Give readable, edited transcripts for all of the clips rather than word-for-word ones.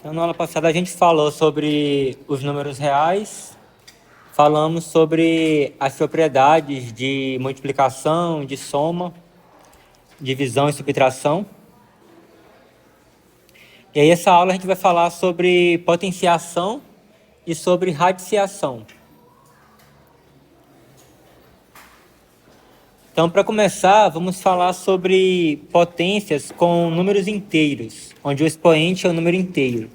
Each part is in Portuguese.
Então, na aula passada a gente falou sobre os números reais, falamos sobre as propriedades de multiplicação, de soma, divisão e subtração. E aí essa aula a gente vai falar sobre potenciação e sobre radiciação. Então, para começar, vamos falar sobre potências com números inteiros, onde o expoente é o número inteiro.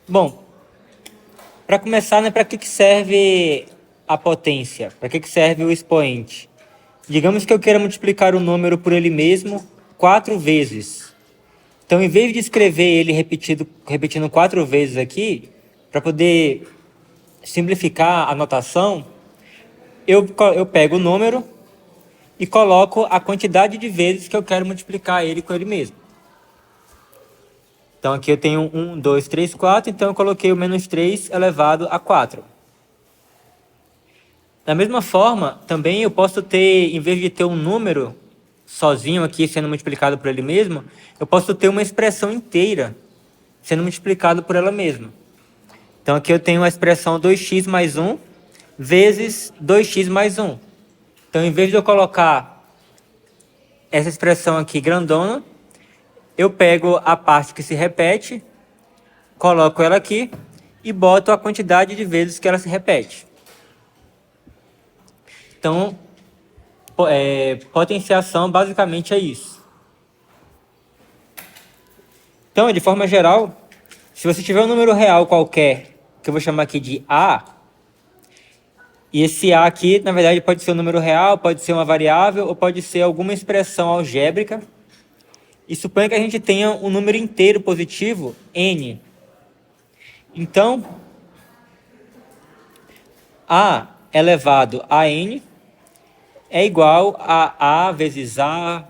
Bom, para começar, né, para que serve a potência? Para que serve o expoente? Digamos que eu queira multiplicar o número por ele mesmo 4 vezes. Então, em vez de escrever ele repetindo 4 vezes aqui, para poder simplificar a notação, eu pego o número e coloco a quantidade de vezes que eu quero multiplicar ele com ele mesmo. Então, aqui eu tenho 1, 2, 3, 4, então eu coloquei o menos 3 elevado a 4. Da mesma forma, também eu posso ter, em vez de ter um número sozinho aqui sendo multiplicado por ele mesmo, eu posso ter uma expressão inteira sendo multiplicado por ela mesma. Então, aqui eu tenho a expressão 2x mais 1 vezes 2x mais 1. Então, em vez de eu colocar essa expressão aqui grandona, eu pego a parte que se repete, coloco ela aqui e boto a quantidade de vezes que ela se repete. Então, potenciação basicamente é isso. Então, de forma geral, se você tiver um número real qualquer, que eu vou chamar aqui de A, e esse A aqui, na verdade, pode ser um número real, pode ser uma variável, ou pode ser alguma expressão algébrica, e suponha que a gente tenha um número inteiro positivo, n. Então, A elevado a n é igual a vezes A,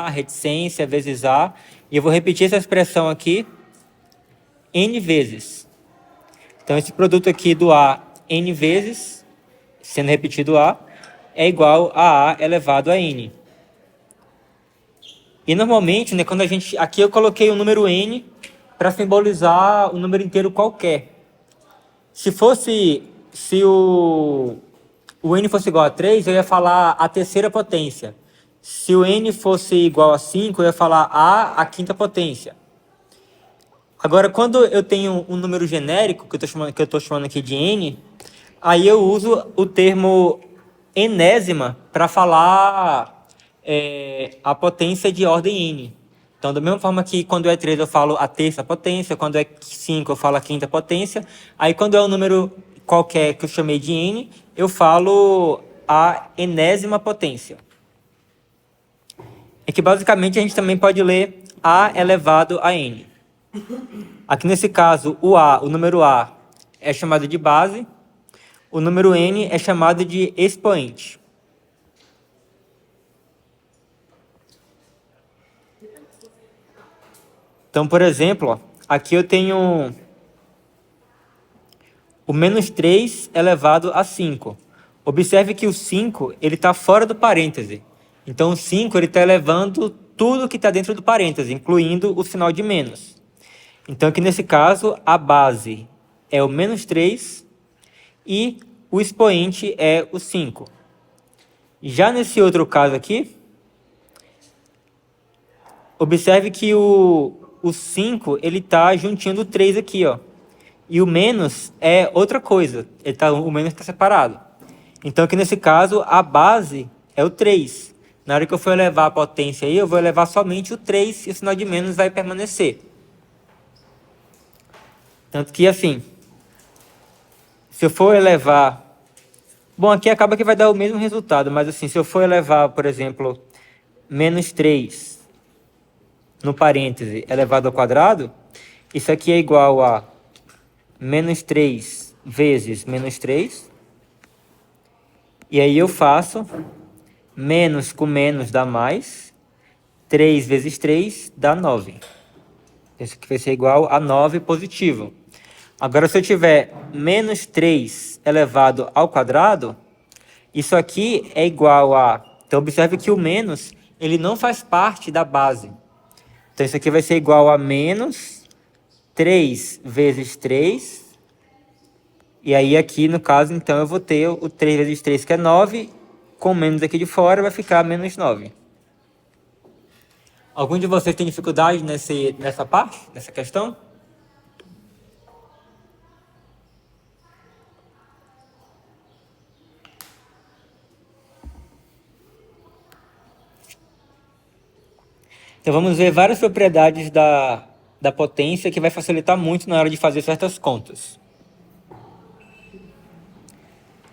reticência vezes A, e eu vou repetir essa expressão aqui n vezes. Então, esse produto aqui do A n vezes, sendo repetido A, é igual a elevado a n. E normalmente, né, quando aqui eu coloquei o número n para simbolizar um número inteiro qualquer. Se o n fosse igual a 3, eu ia falar a terceira potência. Se o n fosse igual a 5, eu ia falar a quinta potência. Agora, quando eu tenho um número genérico, que eu estou chamando aqui de n, aí eu uso o termo enésima para falar a potência de ordem n. Então, da mesma forma que quando é 3 eu falo a terça potência, quando é 5 eu falo a quinta potência, aí quando é um número qualquer que eu chamei de n, eu falo a enésima potência. É que basicamente a gente também pode ler a elevado a n. Aqui nesse caso, o número a é chamado de base, o número n é chamado de expoente. Então, por exemplo, ó, aqui eu tenho o menos 3 elevado a 5. Observe que o 5 está fora do parêntese. Então, o 5 está elevando tudo que está dentro do parêntese, incluindo o sinal de menos. Então, aqui nesse caso, a base é o menos 3 e o expoente é o 5. Já nesse outro caso aqui, observe que o 5 está juntinho do 3 aqui, ó. E o menos é outra coisa. O menos está separado. Então, aqui nesse caso, a base é o 3. Na hora que eu for elevar a potência aí, eu vou elevar somente o 3 e o sinal de menos vai permanecer. Tanto que, assim, se eu for elevar... Bom, aqui acaba que vai dar o mesmo resultado, mas assim, se eu for elevar, por exemplo, menos 3 no parêntese elevado ao quadrado, isso aqui é igual a menos 3 vezes menos 3. E aí eu faço menos com menos dá mais. 3 vezes 3 dá 9. Isso aqui vai ser igual a 9 positivo. Agora, se eu tiver menos 3 elevado ao quadrado, isso aqui é igual a... Então, observe que o menos, ele não faz parte da base. Então, isso aqui vai ser igual a menos 3 vezes 3. E aí, aqui, no caso, então, eu vou ter o 3 vezes 3, que é 9. Com menos aqui de fora, vai ficar menos 9. Algum de vocês tem dificuldade nessa parte, nessa questão? Então vamos ver várias propriedades da potência que vai facilitar muito na hora de fazer certas contas.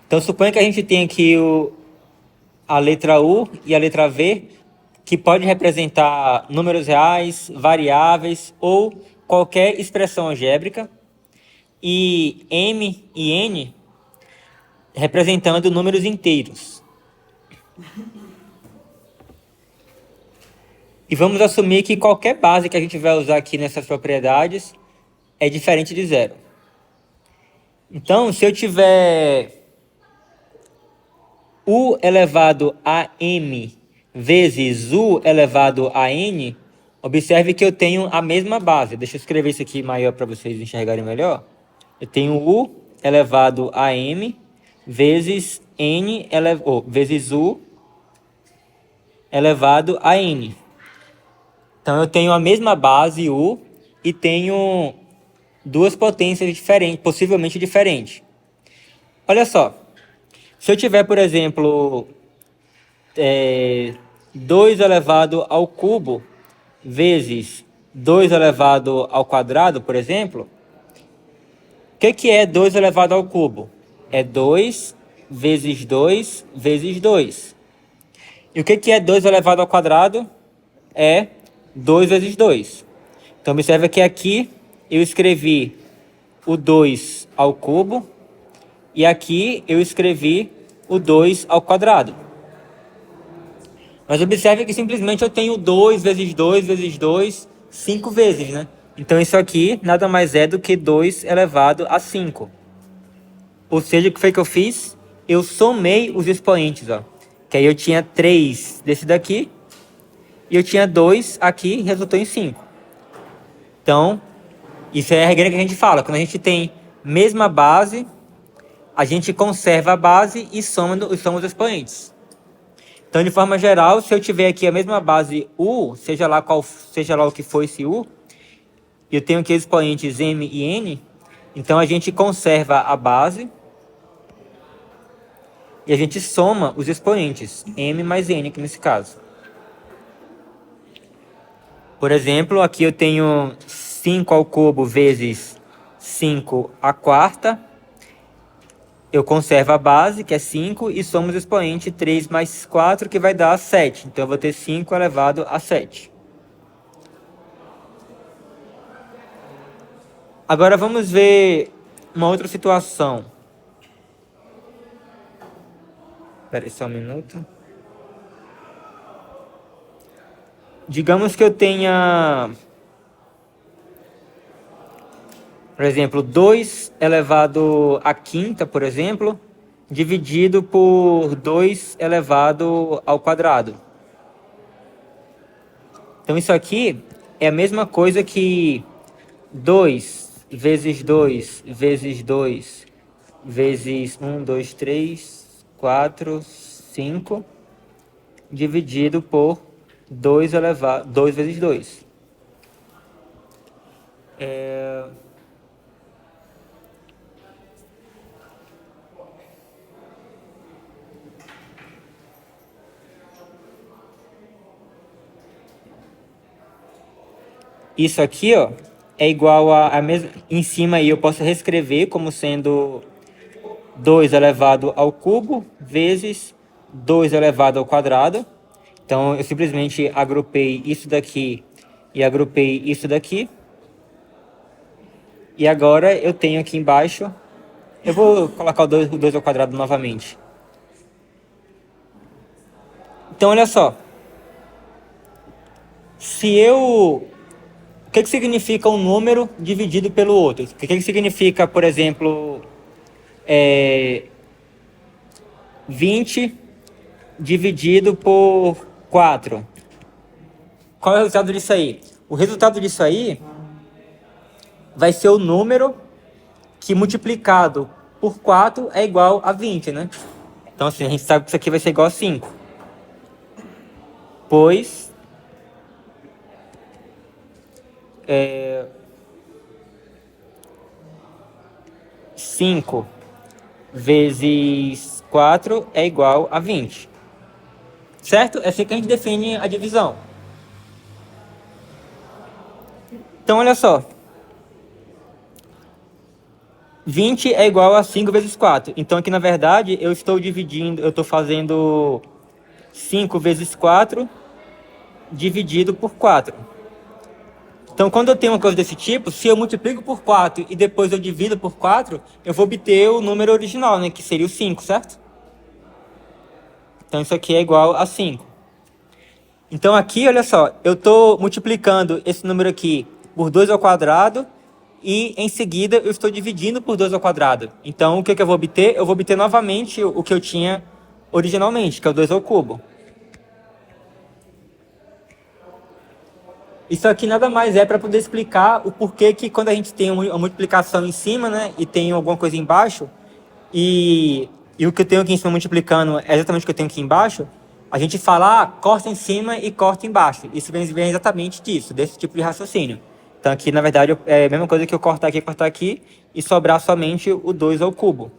Então suponha que a gente tem aqui a letra U e a letra V, que pode representar números reais, variáveis ou qualquer expressão algébrica, e M e N representando números inteiros. E vamos assumir que qualquer base que a gente vai usar aqui nessas propriedades é diferente de zero. Então, se eu tiver U elevado a M vezes U elevado a N, observe que eu tenho a mesma base. Deixa eu escrever isso aqui maior para vocês enxergarem melhor. Eu tenho U elevado a M vezes vezes U elevado a N. Então, eu tenho a mesma base U e tenho duas potências diferentes, possivelmente diferentes. Olha só, se eu tiver, por exemplo, 2 elevado ao cubo vezes 2 elevado ao quadrado, por exemplo, o que é 2 elevado ao cubo? É 2 vezes 2 vezes 2. E o que é 2 elevado ao quadrado? É 2 vezes 2. Então, observa que aqui eu escrevi o 2 ao cubo e aqui eu escrevi o 2 ao quadrado. Mas observe que simplesmente eu tenho 2 vezes 2 vezes 2, 5 vezes, né? Então, isso aqui nada mais é do que 2 elevado a 5. Ou seja, o que foi que eu fiz? Eu somei os expoentes, ó. Que aí eu tinha 3 desse daqui e eu tinha 2 aqui, resultou em 5. Então, isso é a regra que a gente fala. Quando a gente tem mesma base, a gente conserva a base e soma os expoentes. Então, de forma geral, se eu tiver aqui a mesma base U, seja lá o que for esse U, e eu tenho aqui os expoentes M e N, então a gente conserva a base e a gente soma os expoentes, M mais N, aqui nesse caso. Por exemplo, aqui eu tenho 5 ao cubo vezes 5 à quarta. Eu conservo a base, que é 5, e somo os expoentes 3 mais 4, que vai dar 7. Então, eu vou ter 5 elevado a 7. Agora, vamos ver uma outra situação. Espera aí só um minuto. Digamos que eu tenha, por exemplo, 2 elevado à quinta, por exemplo, dividido por 2 elevado ao quadrado. Então, isso aqui é a mesma coisa que 2 vezes 2 vezes 2 vezes 1, 2, 3, 4, 5, dividido por 2 vezes 2. Isso aqui, ó, é igual a mesma. Em cima aí eu posso reescrever como sendo 2 elevado ao cubo vezes 2 elevado ao quadrado. Então, eu simplesmente agrupei isso daqui e agrupei isso daqui. E agora eu tenho aqui embaixo, eu vou colocar o 2 ao quadrado novamente. Então, olha só. O que significa um número dividido pelo outro? O que significa, por exemplo, 20 dividido por 4? Qual é o resultado disso aí? O resultado disso aí vai ser o número que multiplicado por 4 é igual a 20, né? Então, assim, a gente sabe que isso aqui vai ser igual a 5. Pois 5 vezes 4 é igual a 20. Certo? É assim que a gente define a divisão. Então, olha só. 20 é igual a 5 vezes 4. Então, aqui, na verdade, eu estou fazendo 5 vezes 4 dividido por 4. Então, quando eu tenho uma coisa desse tipo, se eu multiplico por 4 e depois eu divido por 4, eu vou obter o número original, né? Que seria o 5, certo? Então, isso aqui é igual a 5. Então, aqui, olha só, eu estou multiplicando esse número aqui por 2 ao quadrado e, em seguida, eu estou dividindo por 2 ao quadrado. Então, o que eu vou obter? Eu vou obter novamente o que eu tinha originalmente, que é o 2 ao cubo. Isso aqui nada mais é para poder explicar o porquê que quando a gente tem uma multiplicação em cima, né, e tem alguma coisa embaixo, e o que eu tenho aqui em cima multiplicando é exatamente o que eu tenho aqui embaixo, a gente fala, corta em cima e corta embaixo. Isso vem exatamente disso, desse tipo de raciocínio. Então aqui, na verdade, é a mesma coisa que eu cortar aqui e sobrar somente o 2 ao cubo.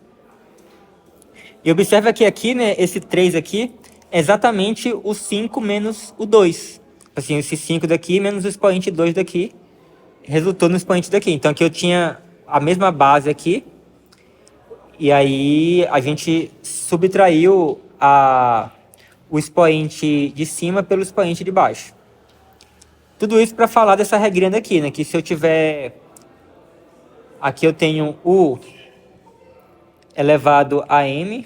E observa que aqui, né, esse 3 aqui é exatamente o 5 menos o 2. Assim, esse 5 daqui menos o expoente 2 daqui resultou no expoente daqui. Então aqui eu tinha a mesma base aqui. E aí a gente subtraiu o expoente de cima pelo expoente de baixo. Tudo isso para falar dessa regrinha daqui, né? Que se eu tiver... Aqui eu tenho U elevado a M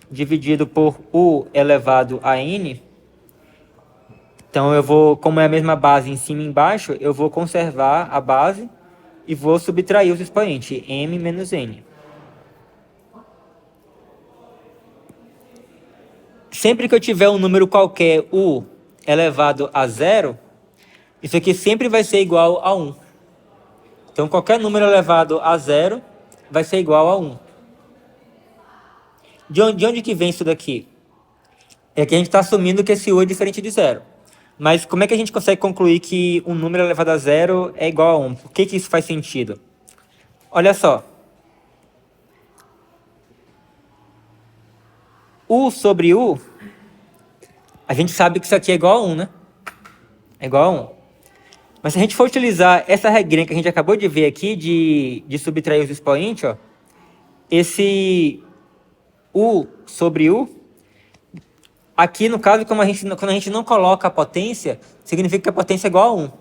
dividido por U elevado a N. Então eu vou, como é a mesma base em cima e embaixo, eu vou conservar a base e vou subtrair os expoentes, M menos N. Sempre que eu tiver um número qualquer, U elevado a 0, isso aqui sempre vai ser igual a 1. Então qualquer número elevado a 0 vai ser igual a 1. De onde que vem isso daqui? É que a gente está assumindo que esse U é diferente de 0. Mas como é que a gente consegue concluir que um número elevado a 0 é igual a 1? Por que isso faz sentido? Olha só. U sobre U, a gente sabe que isso aqui é igual a 1, né? É igual a 1. Mas se a gente for utilizar essa regrinha que a gente acabou de ver aqui, de subtrair os expoentes, ó, esse U sobre U, aqui no caso, quando a gente não coloca a potência, significa que a potência é igual a 1.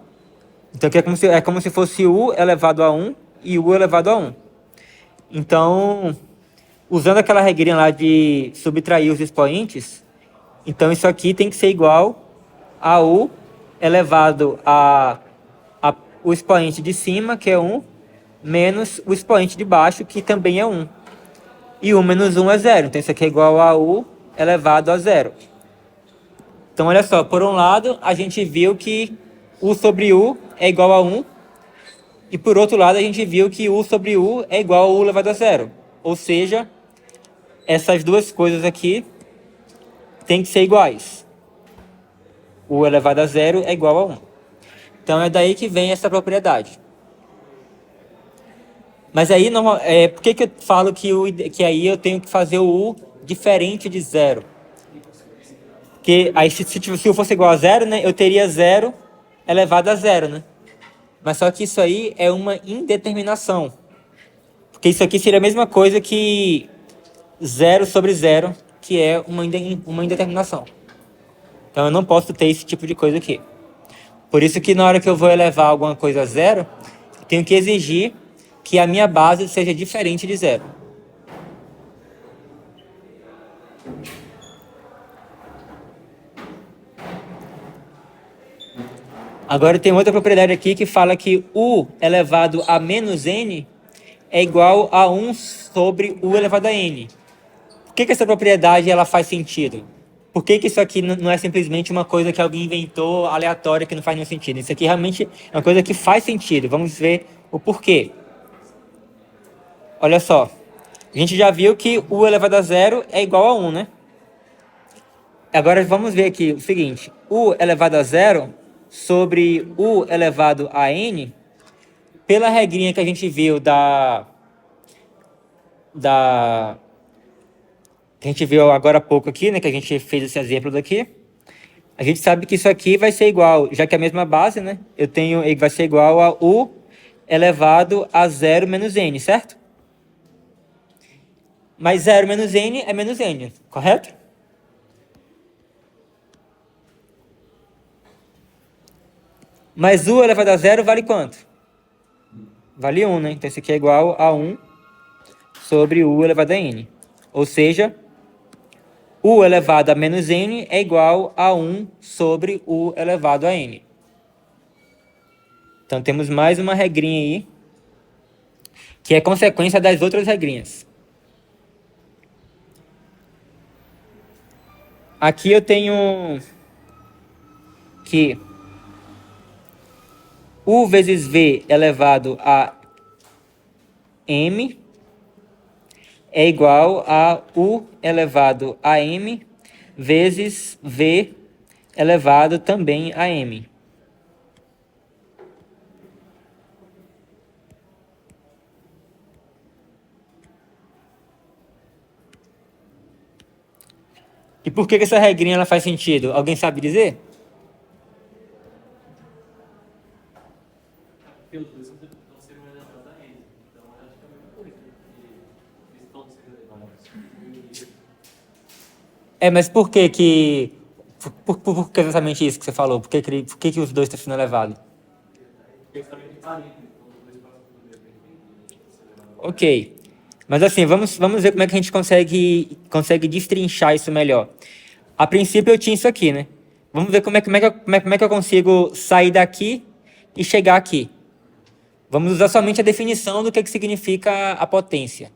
Então aqui é como se fosse U elevado a 1 e U elevado a 1. Então, usando aquela regrinha lá de subtrair os expoentes, então isso aqui tem que ser igual a U elevado o expoente de cima, que é 1, menos o expoente de baixo, que também é 1. E 1 menos 1 é 0. Então isso aqui é igual a U elevado a 0. Então olha só, por um lado a gente viu que U sobre U é igual a 1. E por outro lado a gente viu que U sobre U é igual a U elevado a 0. Ou seja, essas duas coisas aqui têm que ser iguais. U elevado a 0 é igual a 1. Então é daí que vem essa propriedade. Mas aí, por que eu falo que aí eu tenho que fazer o U diferente de 0? Porque aí se U fosse igual a 0, né, eu teria 0 elevado a 0, né? Mas só que isso aí é uma indeterminação. Porque isso aqui seria a mesma coisa que 0 sobre 0, que é uma indeterminação. Então eu não posso ter esse tipo de coisa aqui. Por isso que na hora que eu vou elevar alguma coisa a 0, eu tenho que exigir que a minha base seja diferente de 0. Agora tem outra propriedade aqui que fala que U elevado a menos N é igual a 1 sobre U elevado a N. Por que essa propriedade ela faz sentido? Por que que isso aqui não é simplesmente uma coisa que alguém inventou aleatória que não faz nenhum sentido? Isso aqui realmente é uma coisa que faz sentido. Vamos ver o porquê. Olha só. A gente já viu que u elevado a zero é igual a 1, né? Agora vamos ver aqui o seguinte. U elevado a zero sobre u elevado a n, pela regrinha que a gente viu da que a gente viu agora há pouco aqui, né? Que a gente fez esse exemplo daqui. A gente sabe que isso aqui vai ser igual, já que é a mesma base, né? Eu tenho, ele vai ser igual a u elevado a zero menos n, certo? Mas zero menos n é menos n, correto? Mas u elevado a zero vale quanto? Vale 1, né? Então isso aqui é igual a 1 sobre u elevado a n. Ou seja, u elevado a menos n é igual a 1 sobre u elevado a n. Então temos mais uma regrinha aí, que é consequência das outras regrinhas. Aqui eu tenho que u vezes v elevado a m é igual a u elevado a m vezes v elevado também a m. E por que que essa regrinha ela faz sentido? Alguém sabe dizer? Porque os dois estão sendo elevados a n. Então, eu acho que é a mesma coisa, né? Porque eles estão sendo elevados. Mas por que que... Por que exatamente isso que você falou? Por que que os dois estão sendo elevados? Porque eles também têm parênteses, então os dois passam por meio perfeito. Ok. Mas assim, vamos ver como é que a gente consegue destrinchar isso melhor. A princípio eu tinha isso aqui, né? Vamos ver como é que eu consigo sair daqui e chegar aqui. Vamos usar somente a definição do que significa a potência.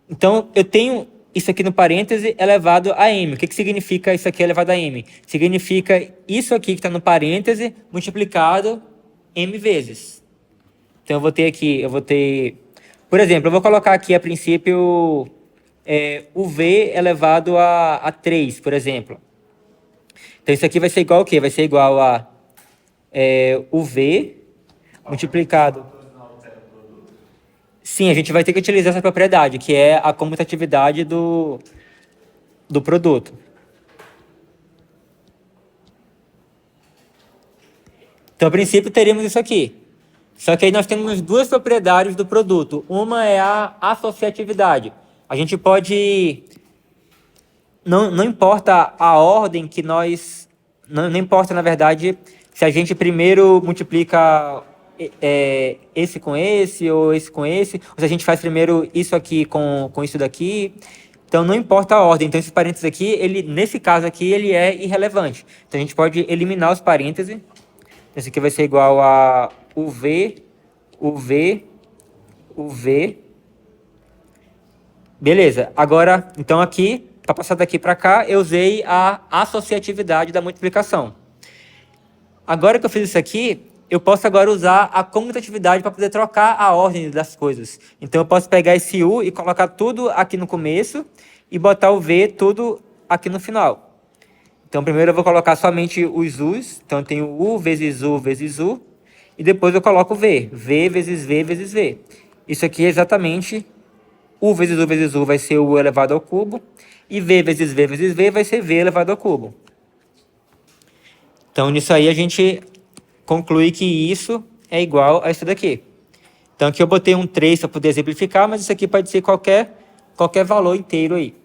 Então, eu tenho isso aqui no parêntese elevado a m. O que significa isso aqui elevado a m? Significa isso aqui que está no parêntese multiplicado m vezes. Então, eu vou ter... Por exemplo, eu vou colocar aqui, a princípio, o v elevado a 3, por exemplo. Então, isso aqui vai ser igual ao quê? Vai ser igual a o v multiplicado... Sim, a gente vai ter que utilizar essa propriedade, que é a comutatividade do produto. Então, a princípio, teríamos isso aqui. Só que aí nós temos duas propriedades do produto. Uma é a associatividade. A gente pode... Não importa a ordem que nós... Não importa, na verdade, se a gente primeiro multiplica esse com esse, ou esse com esse, ou se a gente faz primeiro isso aqui com isso daqui. Então, não importa a ordem. Então, esse parênteses aqui, nesse caso aqui, ele é irrelevante. Então, a gente pode eliminar os parênteses. Esse aqui vai ser igual a o V, o V, o V. Beleza. Agora, então aqui, para passar daqui para cá, eu usei a associatividade da multiplicação. Agora que eu fiz isso aqui, eu posso agora usar a comutatividade para poder trocar a ordem das coisas. Então, eu posso pegar esse U e colocar tudo aqui no começo e botar o V tudo aqui no final. Então, primeiro eu vou colocar somente os U's. Então, eu tenho U vezes U vezes U. E depois eu coloco V. V vezes V vezes V. Isso aqui é exatamente U vezes U vezes U vai ser U elevado ao cubo. E V vezes V vezes V vai ser V elevado ao cubo. Então, nisso aí a gente conclui que isso é igual a isso daqui. Então, aqui eu botei um 3 para poder exemplificar, mas isso aqui pode ser qualquer valor inteiro aí.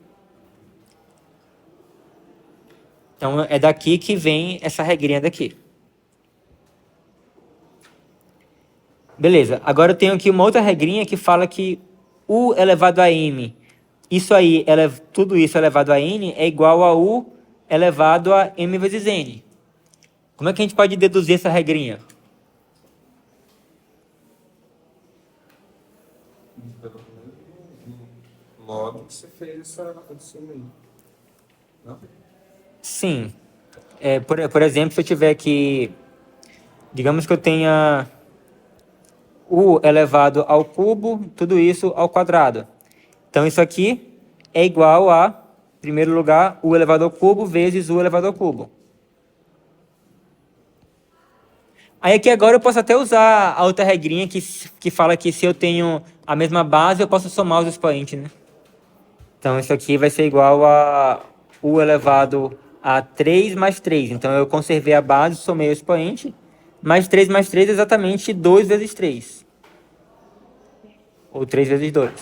Então, é daqui que vem essa regrinha daqui. Beleza. Agora eu tenho aqui uma outra regrinha que fala que u elevado a m, isso aí, tudo isso elevado a n, é igual a u elevado a m vezes n. Como é que a gente pode deduzir essa regrinha? Logo que você fez essa adição aí. Sim. Por exemplo, se eu tiver aqui, digamos que eu tenha u elevado ao cubo, tudo isso ao quadrado. Então, isso aqui é igual a, em primeiro lugar, u elevado ao cubo vezes u elevado ao cubo. Aí aqui agora eu posso até usar a outra regrinha que fala que se eu tenho a mesma base, eu posso somar os expoentes, né? Então, isso aqui vai ser igual a u elevado a 3 mais 3. Então, eu conservei a base, somei o expoente. Mais 3 é exatamente 2 vezes 3. Ou 3 vezes 2.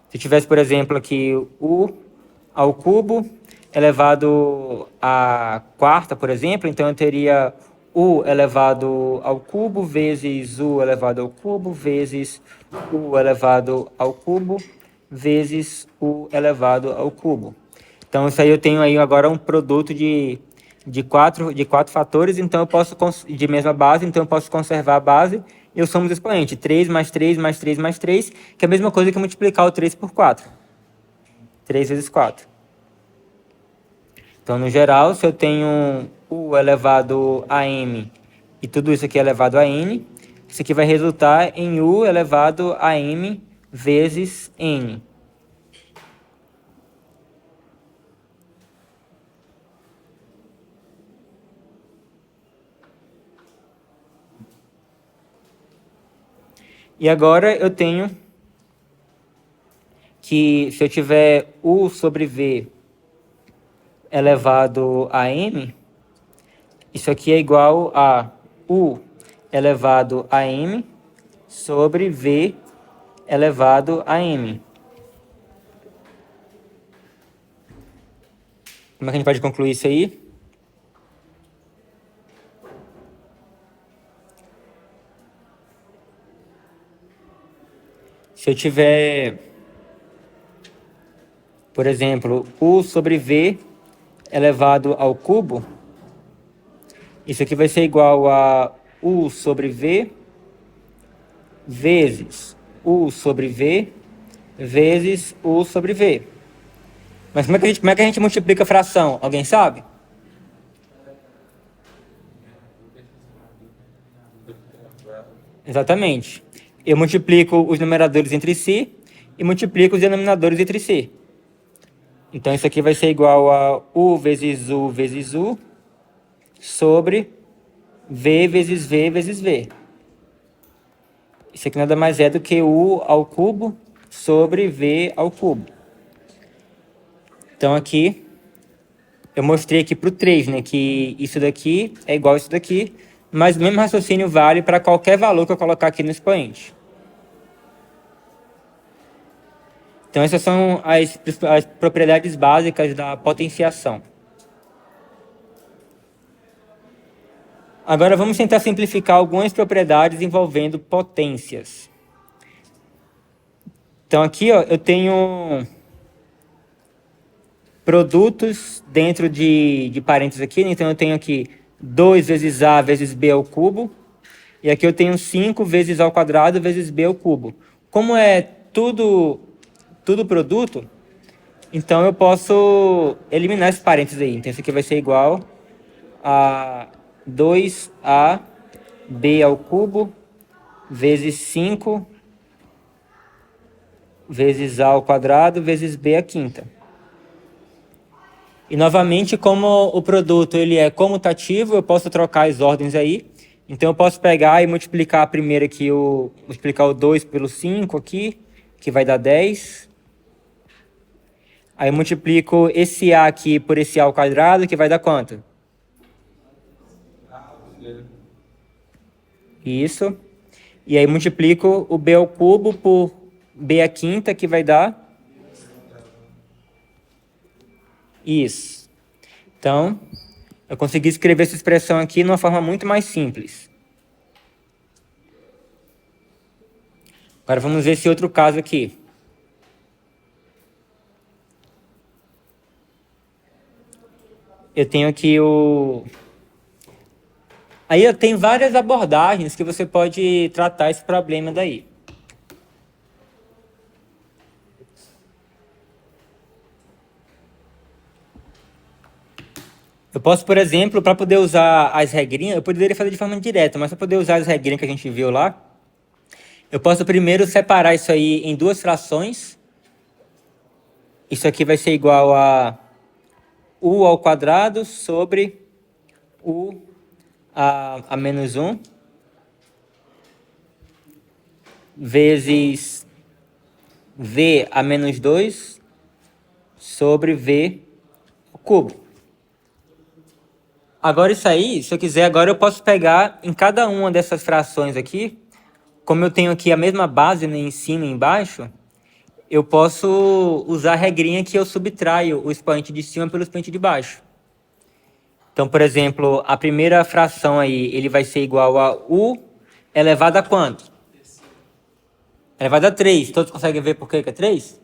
Se eu tivesse, por exemplo, aqui u ao cubo elevado à quarta, por exemplo, então eu teria u elevado ao cubo vezes u elevado ao cubo vezes u elevado ao cubo vezes u elevado ao cubo. Então, isso aí eu tenho aí agora um produto de quatro fatores, então eu posso, de mesma base, então eu posso conservar a base e eu somo os expoentes. 3 mais 3 mais 3 mais 3, que é a mesma coisa que multiplicar o 3 por 4. 3 vezes 4. Então, no geral, se eu tenho u elevado a m e tudo isso aqui é elevado a n, isso aqui vai resultar em u elevado a m vezes n. E agora eu tenho que se eu tiver u sobre v elevado a m, isso aqui é igual a u elevado a m sobre v elevado a m. Como é que a gente pode concluir isso aí? Se eu tiver, por exemplo, u sobre v elevado ao cubo, isso aqui vai ser igual a u sobre v vezes u sobre v vezes u sobre v. Mas como é que a gente multiplica a fração? Alguém sabe? Exatamente. Eu multiplico os numeradores entre si e multiplico os denominadores entre si. Então, isso aqui vai ser igual a u vezes u sobre v vezes v vezes v. Isso aqui nada mais é do que u ao cubo sobre v ao cubo. Então, aqui, eu mostrei aqui para o 3, né, que isso daqui é igual a isso daqui, mas o mesmo raciocínio vale para qualquer valor que eu colocar aqui no expoente. Então, essas são as propriedades básicas da potenciação. Agora, vamos tentar simplificar algumas propriedades envolvendo potências. Então, aqui ó, eu tenho produtos dentro de parênteses aqui. Então, eu tenho aqui 2 vezes a vezes b ao cubo. E aqui eu tenho 5 vezes a ao quadrado vezes b ao cubo. Como é tudo produto, então eu posso eliminar esses parênteses aí. Então, isso aqui vai ser igual a 2ab ao cubo vezes 5 vezes a ao quadrado vezes b à quinta. E novamente, como o produto ele é comutativo, eu posso trocar as ordens aí. Então eu posso pegar e multiplicar primeiro aqui multiplicar o 2 pelo 5 aqui, que vai dar 10. Aí eu multiplico esse a aqui por esse a ao quadrado, que vai dar quanto? Isso. E aí multiplico o b ao cubo por b à quinta, que vai dar? Isso. Então, eu consegui escrever essa expressão aqui de uma forma muito mais simples. Agora vamos ver esse outro caso aqui. Eu tenho aqui Aí eu tenho várias abordagens que você pode tratar esse problema daí. Eu posso, por exemplo, para poder usar as regrinhas, eu poderia fazer de forma direta, mas para poder usar as regrinhas que a gente viu lá, eu posso primeiro separar isso aí em duas frações. Isso aqui vai ser igual a u ao quadrado sobre u a menos 1 vezes v a menos 2 sobre v ao cubo. Agora isso aí, se eu quiser, agora eu posso pegar em cada uma dessas frações aqui, como eu tenho aqui a mesma base, né, em cima e embaixo, eu posso usar a regrinha que eu subtraio o expoente de cima pelo expoente de baixo. Então, por exemplo, a primeira fração aí, ele vai ser igual a u elevado a quanto? Elevado a 3. Todos conseguem ver por que é 3?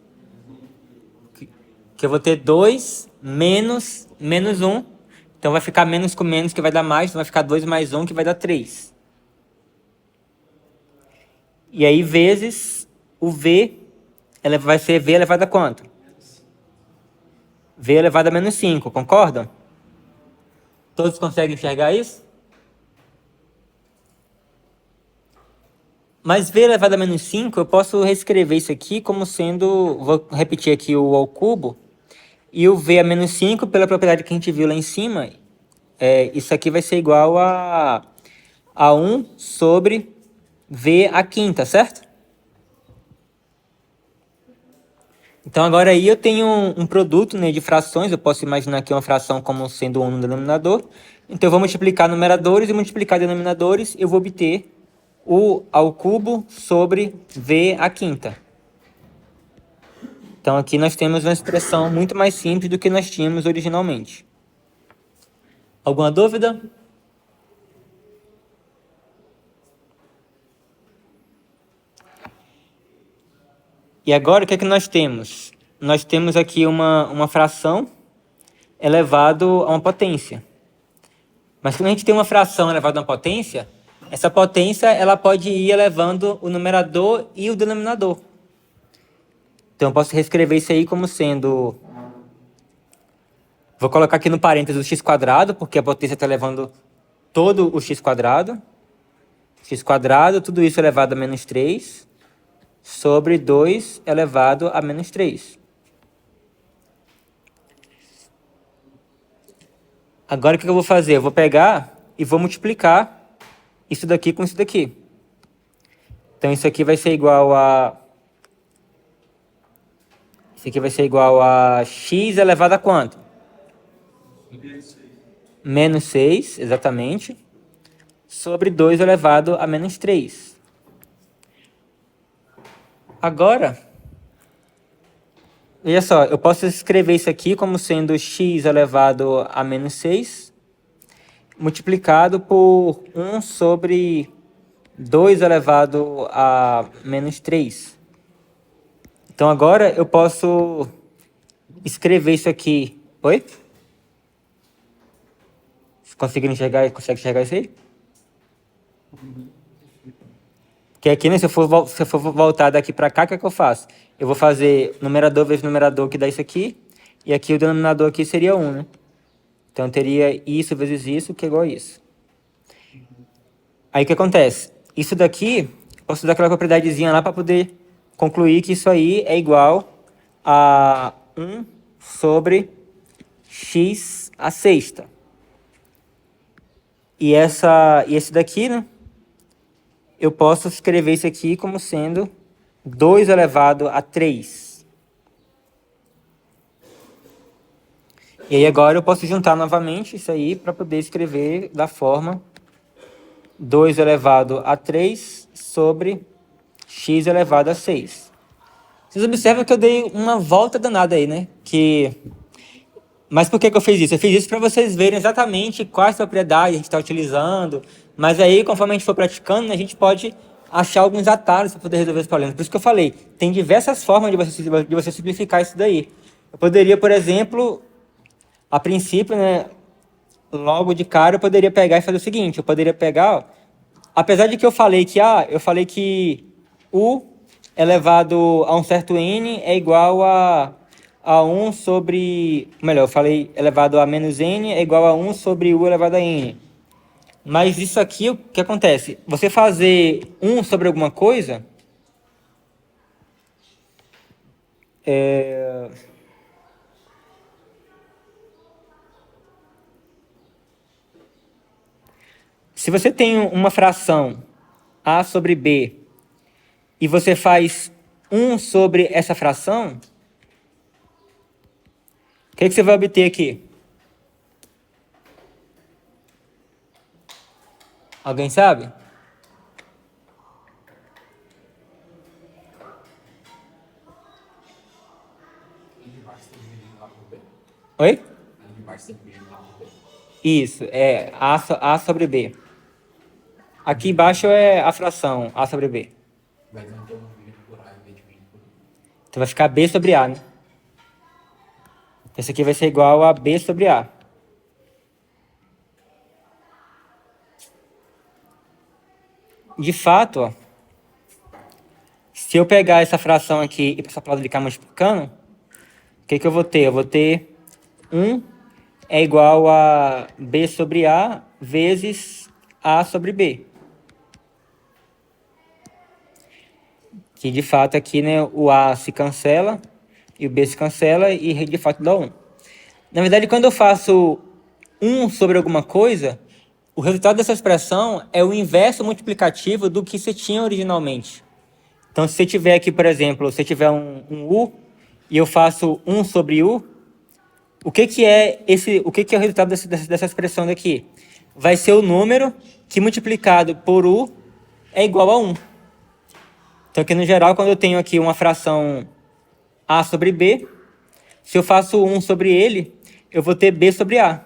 Que eu vou ter 2 menos 1. Então vai ficar menos com menos, que vai dar mais. Então vai ficar 2 mais 1, que vai dar 3. E aí, vezes o v, vai ser v elevado a quanto? V elevado a menos 5, concordam? Todos conseguem enxergar isso? Mas v elevado a menos 5, eu posso reescrever isso aqui como sendo, vou repetir aqui o ao cubo, e o v a menos 5, pela propriedade que a gente viu lá em cima, isso aqui vai ser igual a 1 sobre v a quinta, certo? Então agora aí eu tenho um produto, né, de frações, eu posso imaginar aqui uma fração como sendo 1 no denominador. Então eu vou multiplicar numeradores e multiplicar denominadores, eu vou obter u ao cubo sobre v à quinta. Então aqui nós temos uma expressão muito mais simples do que nós tínhamos originalmente. Alguma dúvida? E agora o que é que nós temos? Nós temos aqui uma fração elevado a uma potência. Mas quando a gente tem uma fração elevada a uma potência, essa potência ela pode ir elevando o numerador e o denominador. Então eu posso reescrever isso aí como sendo... Vou colocar aqui no parênteses o x², porque a potência está elevando todo o x². X², tudo isso elevado a menos 3, sobre 2 elevado a menos 3. Agora o que eu vou fazer? Eu vou pegar e vou multiplicar isso daqui com isso daqui. Então isso aqui vai ser igual a... Isso aqui vai ser igual a x elevado a quanto? Menos 6, exatamente. Sobre 2 elevado a menos 3. Agora, veja só, eu posso escrever isso aqui como sendo x elevado a menos 6, multiplicado por 1 sobre 2 elevado a menos 3. Então agora eu posso escrever isso aqui. Oi? Consegue enxergar isso aí? Porque aqui, né, se eu for voltar daqui para cá, o que é que eu faço? Eu vou fazer numerador vezes numerador, que dá isso aqui. E aqui o denominador aqui seria 1, né? Então eu teria isso vezes isso, que é igual a isso. Aí o que acontece? Isso daqui, eu posso usar aquela propriedadezinha lá para poder concluir que isso aí é igual a 1 sobre x à sexta. E esse daqui, né? Eu posso escrever isso aqui como sendo 2 elevado a 3. E aí agora eu posso juntar novamente isso aí para poder escrever da forma 2 elevado a 3 sobre x elevado a 6. Vocês observam que eu dei uma volta danada aí, né? Mas por que eu fiz isso? Eu fiz isso para vocês verem exatamente quais propriedades a gente está utilizando. Mas aí, conforme a gente for praticando, né, a gente pode achar alguns atalhos para poder resolver os problemas. Por isso que eu falei, tem diversas formas de você simplificar isso daí. Eu poderia, por exemplo, a princípio, né, logo de cara, eu poderia pegar e fazer o seguinte. Eu poderia pegar, ó, apesar de que eu falei que u elevado a um certo n é igual a a 1 sobre... Melhor, eu falei elevado a menos n é igual a 1 sobre u elevado a n. Mas isso aqui, o que acontece? Você fazer 1 sobre alguma coisa... Se você tem uma fração a sobre b e você faz 1 sobre essa fração, o que você vai obter aqui? Alguém sabe? Oi? Isso, é a sobre b. Aqui embaixo é a fração a sobre b. Então vai ficar b sobre a, né? Esse aqui vai ser igual a b sobre a. De fato, ó, se eu pegar essa fração aqui e passar para o lado de cá multiplicando, o que eu vou ter? Eu vou ter 1 é igual a b sobre a vezes a sobre b. Que de fato aqui, né, o a se cancela e o b se cancela e de fato dá 1. Na verdade, quando eu faço 1 sobre alguma coisa, o resultado dessa expressão é o inverso multiplicativo do que você tinha originalmente. Então, se você tiver aqui, por exemplo, se você tiver um u e eu faço 1 sobre u, o que é o resultado dessa expressão daqui? Vai ser o número que multiplicado por u é igual a 1. Então, aqui no geral, quando eu tenho aqui uma fração a sobre b, se eu faço 1 sobre ele, eu vou ter b sobre a.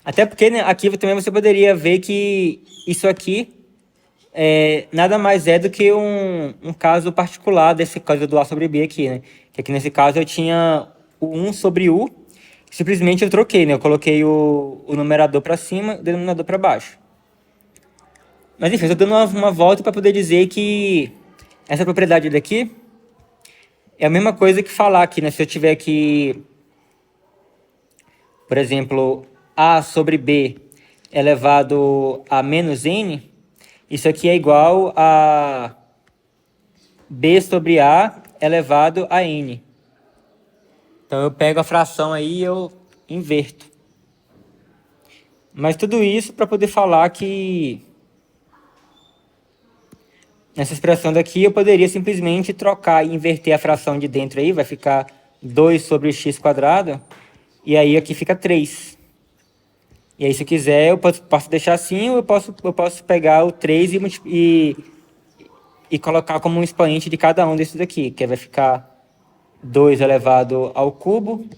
Até porque, né, aqui também você poderia ver que isso aqui nada mais é do que um caso particular desse caso do a sobre b aqui, né? Que aqui nesse caso eu tinha o 1 sobre u, simplesmente eu troquei, né? Eu coloquei o numerador para cima e o denominador para baixo. Mas enfim, eu estou dando uma volta para poder dizer que essa propriedade daqui é a mesma coisa que falar aqui, né? Se eu tiver aqui, por exemplo, a sobre b elevado a menos n, isso aqui é igual a b sobre a elevado a n. Então eu pego a fração aí e eu inverto. Mas tudo isso para poder falar que nessa expressão daqui eu poderia simplesmente trocar e inverter a fração de dentro aí, vai ficar 2 sobre x quadrado, e aí aqui fica 3. E aí se eu quiser eu posso deixar assim, ou eu posso pegar o 3 e colocar como um expoente de cada um desses aqui, que vai ficar 2 elevado ao cubo,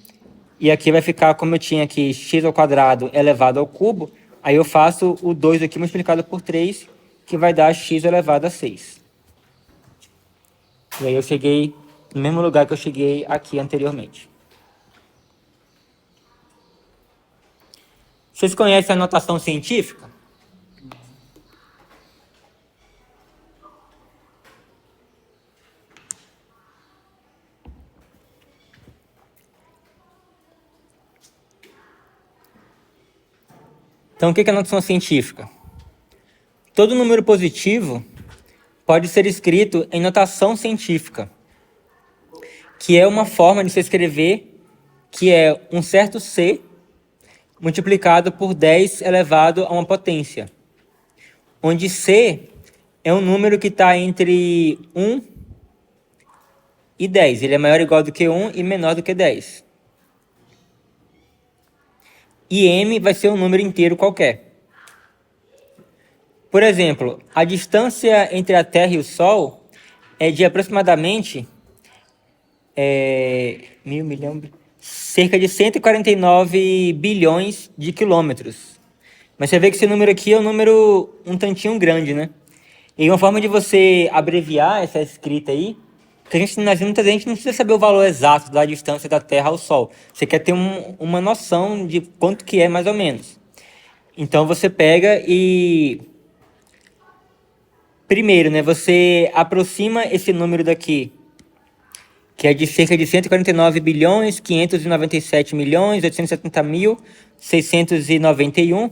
e aqui vai ficar, como eu tinha aqui, x ao quadrado elevado ao cubo, aí eu faço o 2 aqui multiplicado por 3, que vai dar x elevado a 6. E aí eu cheguei no mesmo lugar que eu cheguei aqui anteriormente. Vocês conhecem a notação científica? Então, o que é a notação científica? Todo número positivo pode ser escrito em notação científica, que é uma forma de se escrever que é um certo c multiplicado por 10 elevado a uma potência, onde c é um número que está entre 1 e 10. Ele é maior ou igual do que 1 e menor do que 10. E m vai ser um número inteiro qualquer. Por exemplo, a distância entre a Terra e o Sol é de aproximadamente cerca de 149 bilhões de quilômetros. Mas você vê que esse número aqui é um número um tantinho grande, né? E uma forma de você abreviar essa escrita aí, que muitas vezes não precisa saber o valor exato da distância da Terra ao Sol. Você quer ter uma noção de quanto que é mais ou menos. Então você pega e... Primeiro, né, você aproxima esse número daqui que é de cerca de 149 bilhões, 597 milhões, 870 mil, 691.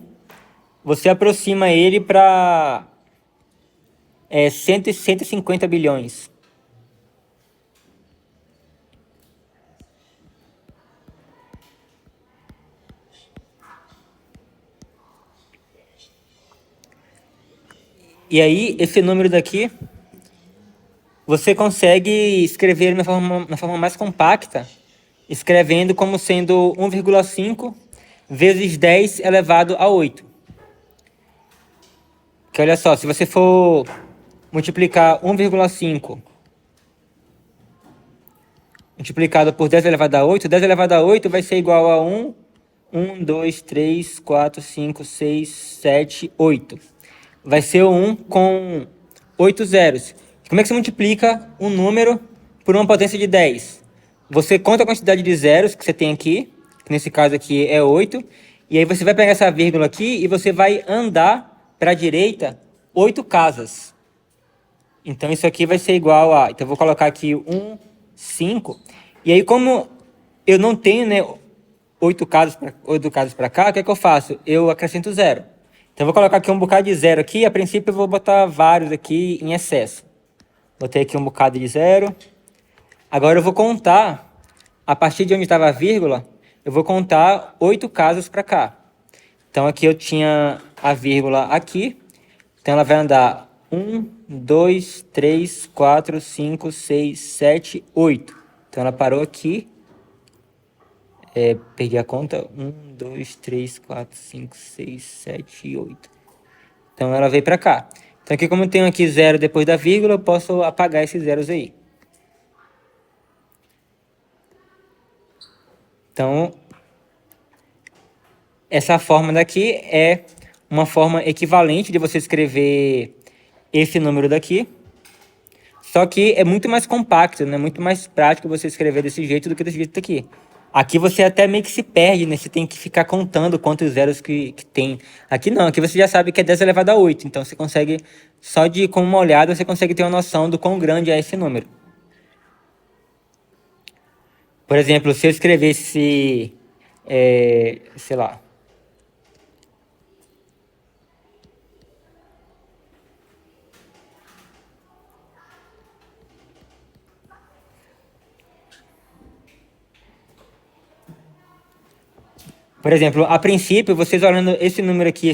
Você aproxima ele para 150 bilhões. E aí, esse número daqui, você consegue escrever na forma mais compacta, escrevendo como sendo 1,5 vezes 10 elevado a 8. Que olha só, se você for multiplicar 1,5 multiplicado por 10 elevado a 8, 10 elevado a 8 vai ser igual a 1, 2, 3, 4, 5, 6, 7, 8. Vai ser o 1 com 8 zeros. Como é que você multiplica um número por uma potência de 10? Você conta a quantidade de zeros que você tem aqui, que nesse caso aqui é 8, e aí você vai pegar essa vírgula aqui e você vai andar para a direita 8 casas. Então isso aqui vai ser igual a... Então eu vou colocar aqui 1, 5. E aí como eu não tenho, né, 8 casas para cá, o que é que eu faço? Eu acrescento zero. Então eu vou colocar aqui um bocado de zero aqui. A princípio eu vou botar vários aqui em excesso. Botei aqui um bocado de zero. Agora eu vou contar, a partir de onde estava a vírgula, eu vou contar 8 casas para cá. Então aqui eu tinha a vírgula aqui. Então ela vai andar 1, 2, 3, 4, 5, 6, 7, 8. Então ela parou aqui. Perdi a conta. 1, 2, 3, 4, 5, 6, 7 e 8. Então ela veio para cá. Então aqui, como eu tenho aqui zero depois da vírgula, eu posso apagar esses zeros aí. Então, essa forma daqui é uma forma equivalente de você escrever esse número daqui. Só que é muito mais compacto, né? Muito mais prático você escrever desse jeito do que desse jeito aqui. Aqui você até meio que se perde, né? Você tem que ficar contando quantos zeros que tem. Aqui não, aqui você já sabe que é 10 elevado a 8. Então você consegue, só de com uma olhada, você consegue ter uma noção do quão grande é esse número. Por exemplo, se eu escrevesse, sei lá... Por exemplo, a princípio, vocês olhando esse número aqui,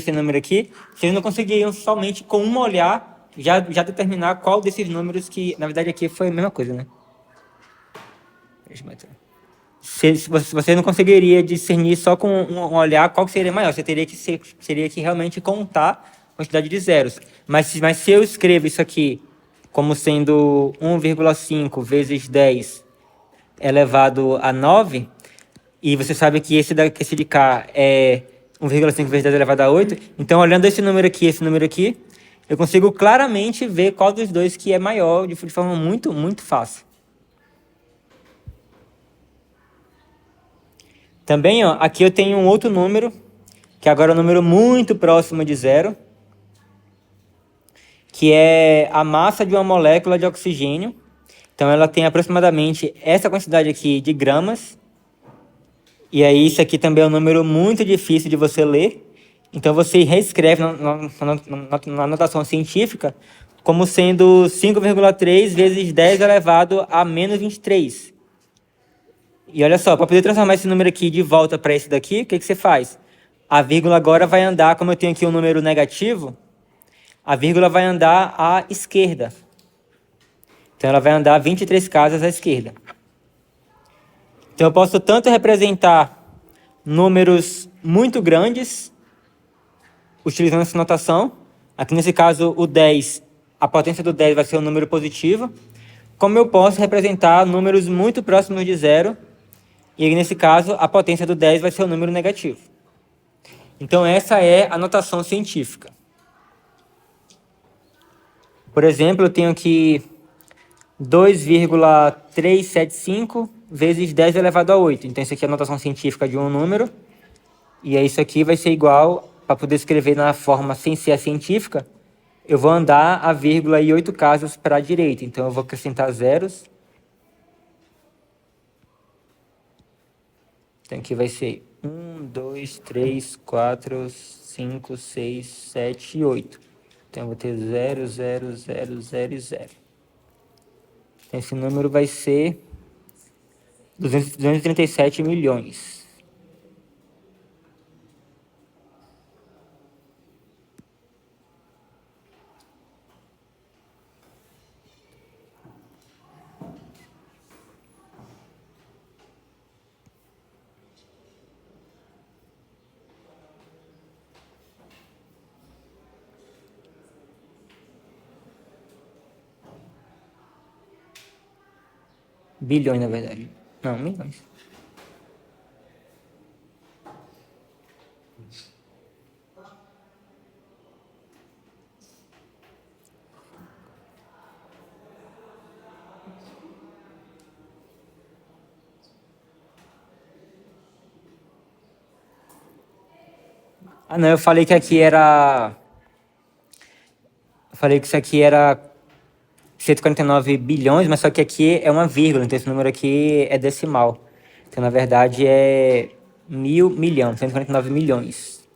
vocês não conseguiriam somente com uma olhar já determinar qual desses números que, na verdade, aqui foi a mesma coisa, né? Você não conseguiria discernir só com um olhar qual que seria maior. Você teria que realmente contar a quantidade de zeros. Mas se eu escrevo isso aqui como sendo 1,5 vezes 10 elevado a 9... E você sabe que esse de cá é 1,5 vezes 10 elevado a 8. Então, olhando esse número aqui, eu consigo claramente ver qual dos dois que é maior de forma muito, muito fácil. Também, ó, aqui eu tenho um outro número, que agora é um número muito próximo de zero, que é a massa de uma molécula de oxigênio. Então, ela tem aproximadamente essa quantidade aqui de gramas. E aí, isso aqui também é um número muito difícil de você ler. Então, você reescreve na notação científica como sendo 5,3 vezes 10 elevado a menos 23. E olha só, para poder transformar esse número aqui de volta para esse daqui, o que você faz? A vírgula agora vai andar, como eu tenho aqui um número negativo, a vírgula vai andar à esquerda. Então, ela vai andar 23 casas à esquerda. Então, eu posso tanto representar números muito grandes, utilizando essa notação. Aqui, nesse caso, o 10, a potência do 10 vai ser um número positivo. Como eu posso representar números muito próximos de zero, e aí, nesse caso, a potência do 10 vai ser um número negativo. Então, essa é a notação científica. Por exemplo, eu tenho aqui 2,375 vezes 10 elevado a 8. Então, isso aqui é a notação científica de um número. E aí, isso aqui vai ser igual, para poder escrever na forma sem ser a científica, eu vou andar a vírgula e 8 casas para a direita. Então, eu vou acrescentar zeros. Então aqui vai ser 1, 2, 3, 4, 5, 6, 7 e 8. Então eu vou ter 0, 0, 0, 0 e 0. Então esse número vai ser 237 milhões. Bilhões, na verdade. Não, milhões. Ah, não, eu falei que aqui era... Eu falei que isso aqui era 149 bilhões, mas só que aqui é uma vírgula, então esse número aqui é decimal. Então, na verdade, é 1.000 milhão, 149 milhões.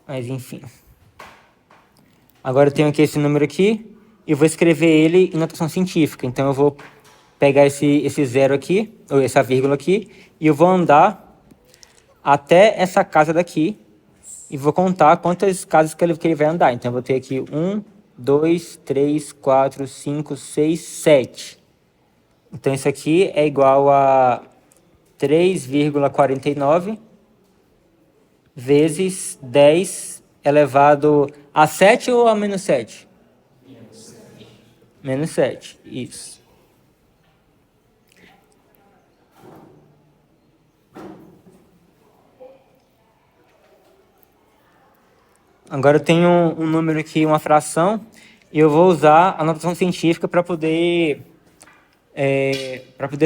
Mas, enfim. Agora eu tenho aqui esse número aqui e vou escrever ele em notação científica. Então, eu vou pegar esse zero aqui, ou essa vírgula aqui, e eu vou andar até essa casa daqui e vou contar quantas casas que ele vai andar. Então, eu vou ter aqui 1, 2, 3, 4, 5, 6, 7. Então, isso aqui é igual a 3,49 vezes 10 elevado a 7 ou a menos 7? Menos 7, isso. Agora eu tenho um número aqui, uma fração, e eu vou usar a notação científica para poder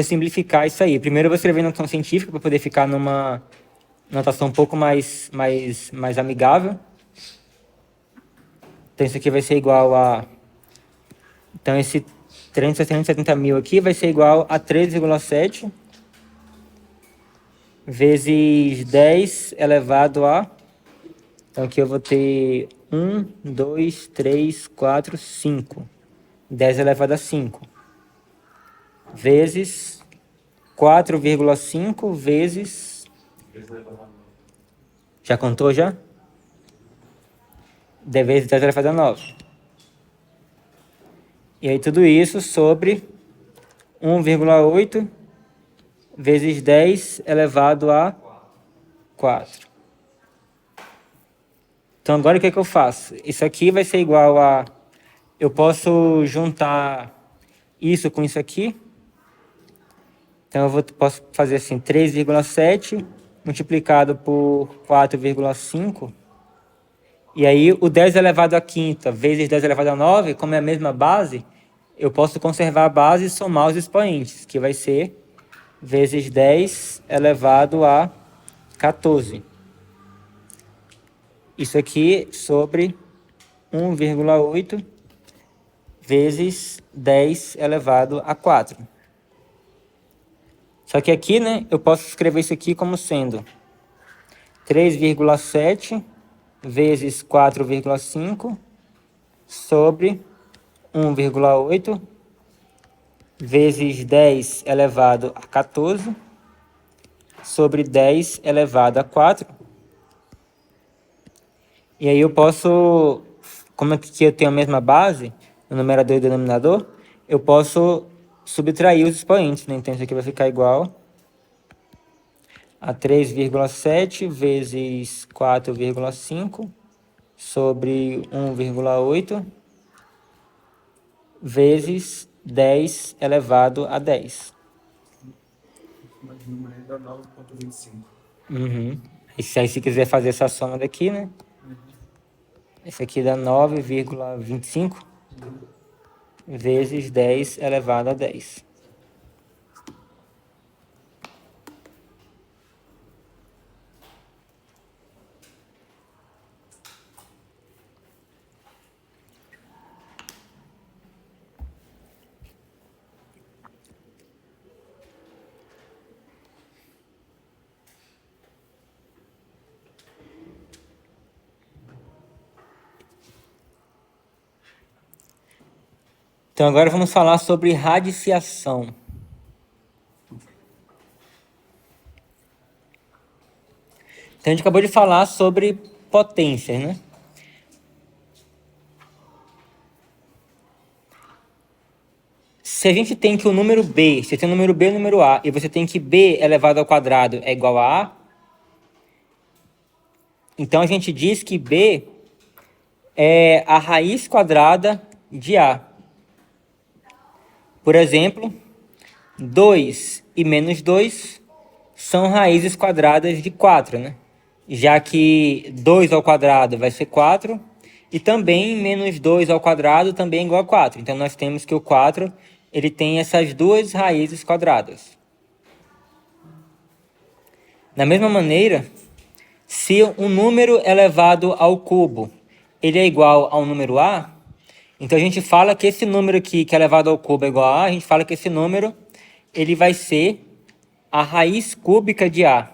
simplificar isso aí. Primeiro eu vou escrever notação científica para poder ficar numa notação um pouco mais amigável. Então isso aqui vai ser igual a... Então esse 370 mil aqui vai ser igual a 13,7 vezes 10 elevado a... Então aqui eu vou ter 1, 2, 3, 4, 5. 10 elevado a 5. Vezes 4,5 vezes... Já contou já? Vezes 10 elevado a 9. E aí tudo isso sobre 1,8 vezes 10 elevado a 4. Então agora o que é que eu faço? Isso aqui vai ser igual a... Eu posso juntar isso com isso aqui. Então posso fazer assim, 3,7 multiplicado por 4,5. E aí o 10 elevado à quinta vezes 10 elevado a 9, como é a mesma base, eu posso conservar a base e somar os expoentes, que vai ser vezes 10 elevado a 14. Isso aqui sobre 1,8 vezes 10 elevado a 4. Só que aqui, né, eu posso escrever isso aqui como sendo 3,7 vezes 4,5 sobre 1,8 vezes 10 elevado a 14 sobre 10 elevado a 4. E aí eu posso, como aqui eu tenho a mesma base, no numerador e denominador, eu posso subtrair os expoentes, né? Então isso aqui vai ficar igual a 3,7 vezes 4,5 sobre 1,8 vezes 10 elevado a 10. Mas o número ainda dá 9,25. Uhum. E aí, se quiser fazer essa soma daqui, né? Esse aqui dá 9,25 vezes 10 elevado a 10. Então agora vamos falar sobre radiciação. Então a gente acabou de falar sobre potências, né? Se a gente tem que o número B, você tem o número B e o número A, e você tem que B elevado ao quadrado é igual a A, então a gente diz que B é a raiz quadrada de A. Por exemplo, 2 e menos 2 são raízes quadradas de 4, né? Já que 2 ao quadrado vai ser 4, e também menos 2 ao quadrado também é igual a 4. Então nós temos que o 4 ele tem essas duas raízes quadradas. Da mesma maneira, se um número elevado ao cubo ele é igual ao número A, então a gente fala que esse número aqui que é elevado ao cubo é igual a gente fala que esse número ele vai ser a raiz cúbica de A.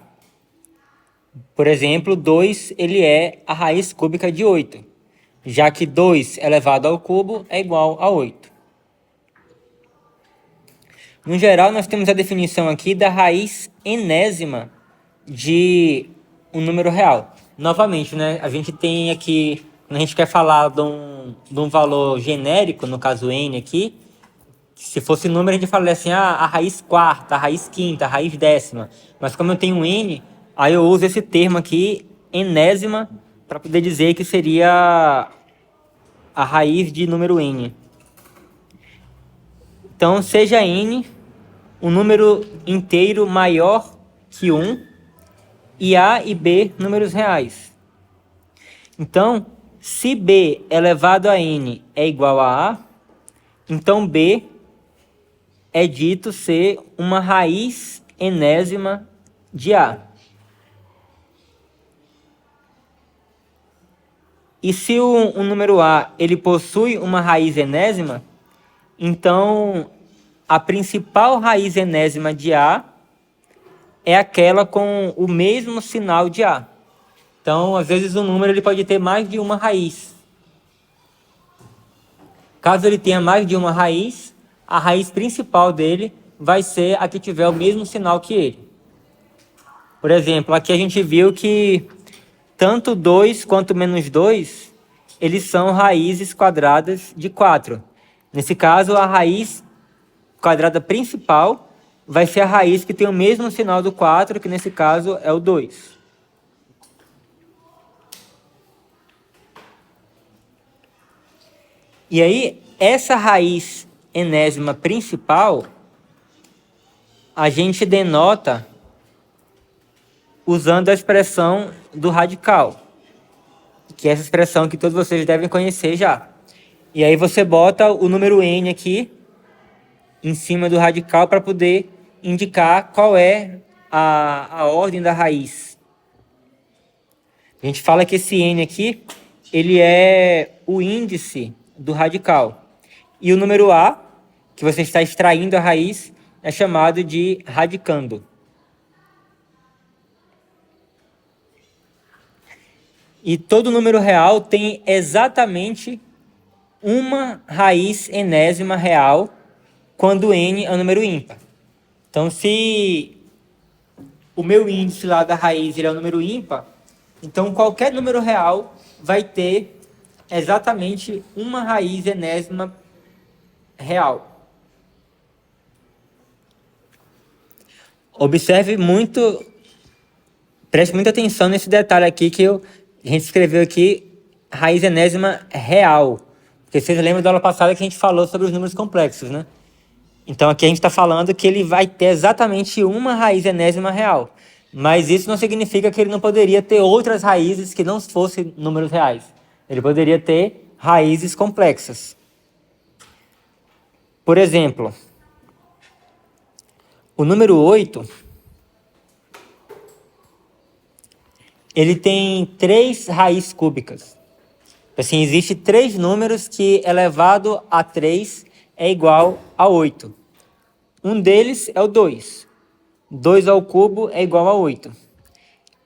Por exemplo, 2 ele é a raiz cúbica de 8, já que 2 elevado ao cubo é igual a 8. No geral, nós temos a definição aqui da raiz enésima de um número real. Novamente, né, a gente tem aqui, quando a gente quer falar de um valor genérico, no caso n aqui, se fosse número, a gente falaria assim, a raiz quarta, a raiz quinta, a raiz décima. Mas como eu tenho n, aí eu uso esse termo aqui, enésima, para poder dizer que seria a raiz de número n. Então, seja n um número inteiro maior que 1 e A e B números reais. Então, se B elevado a n é igual a A, então B é dito ser uma raiz enésima de A. E se o número A ele possui uma raiz enésima, então a principal raiz enésima de A é aquela com o mesmo sinal de A. Então, às vezes o número ele pode ter mais de uma raiz. Caso ele tenha mais de uma raiz, a raiz principal dele vai ser a que tiver o mesmo sinal que ele. Por exemplo, aqui a gente viu que tanto 2 quanto menos 2, eles são raízes quadradas de 4. Nesse caso, a raiz quadrada principal vai ser a raiz que tem o mesmo sinal do 4, que nesse caso é o 2. E aí, essa raiz enésima principal, a gente denota usando a expressão do radical, que é essa expressão que todos vocês devem conhecer já. E aí você bota o número n aqui em cima do radical para poder indicar qual é a ordem da raiz. A gente fala que esse n aqui, ele é o índice do radical. E o número a, que você está extraindo a raiz, é chamado de radicando. E todo número real tem exatamente uma raiz enésima real quando n é um número ímpar. Então, se o meu índice lá da raiz ele é um número ímpar, então qualquer número real vai ter exatamente uma raiz enésima real. Observe muito, preste muita atenção nesse detalhe aqui que a gente escreveu aqui, raiz enésima real. Porque vocês lembram da aula passada que a gente falou sobre os números complexos, né? Então aqui a gente está falando que ele vai ter exatamente uma raiz enésima real. Mas isso não significa que ele não poderia ter outras raízes que não fossem números reais. Ele poderia ter raízes complexas. Por exemplo, o número 8, ele tem 3 raízes cúbicas. Assim, existe 3 números que elevado a 3 é igual a 8. Um deles é o 2. 2 ao cubo é igual a 8.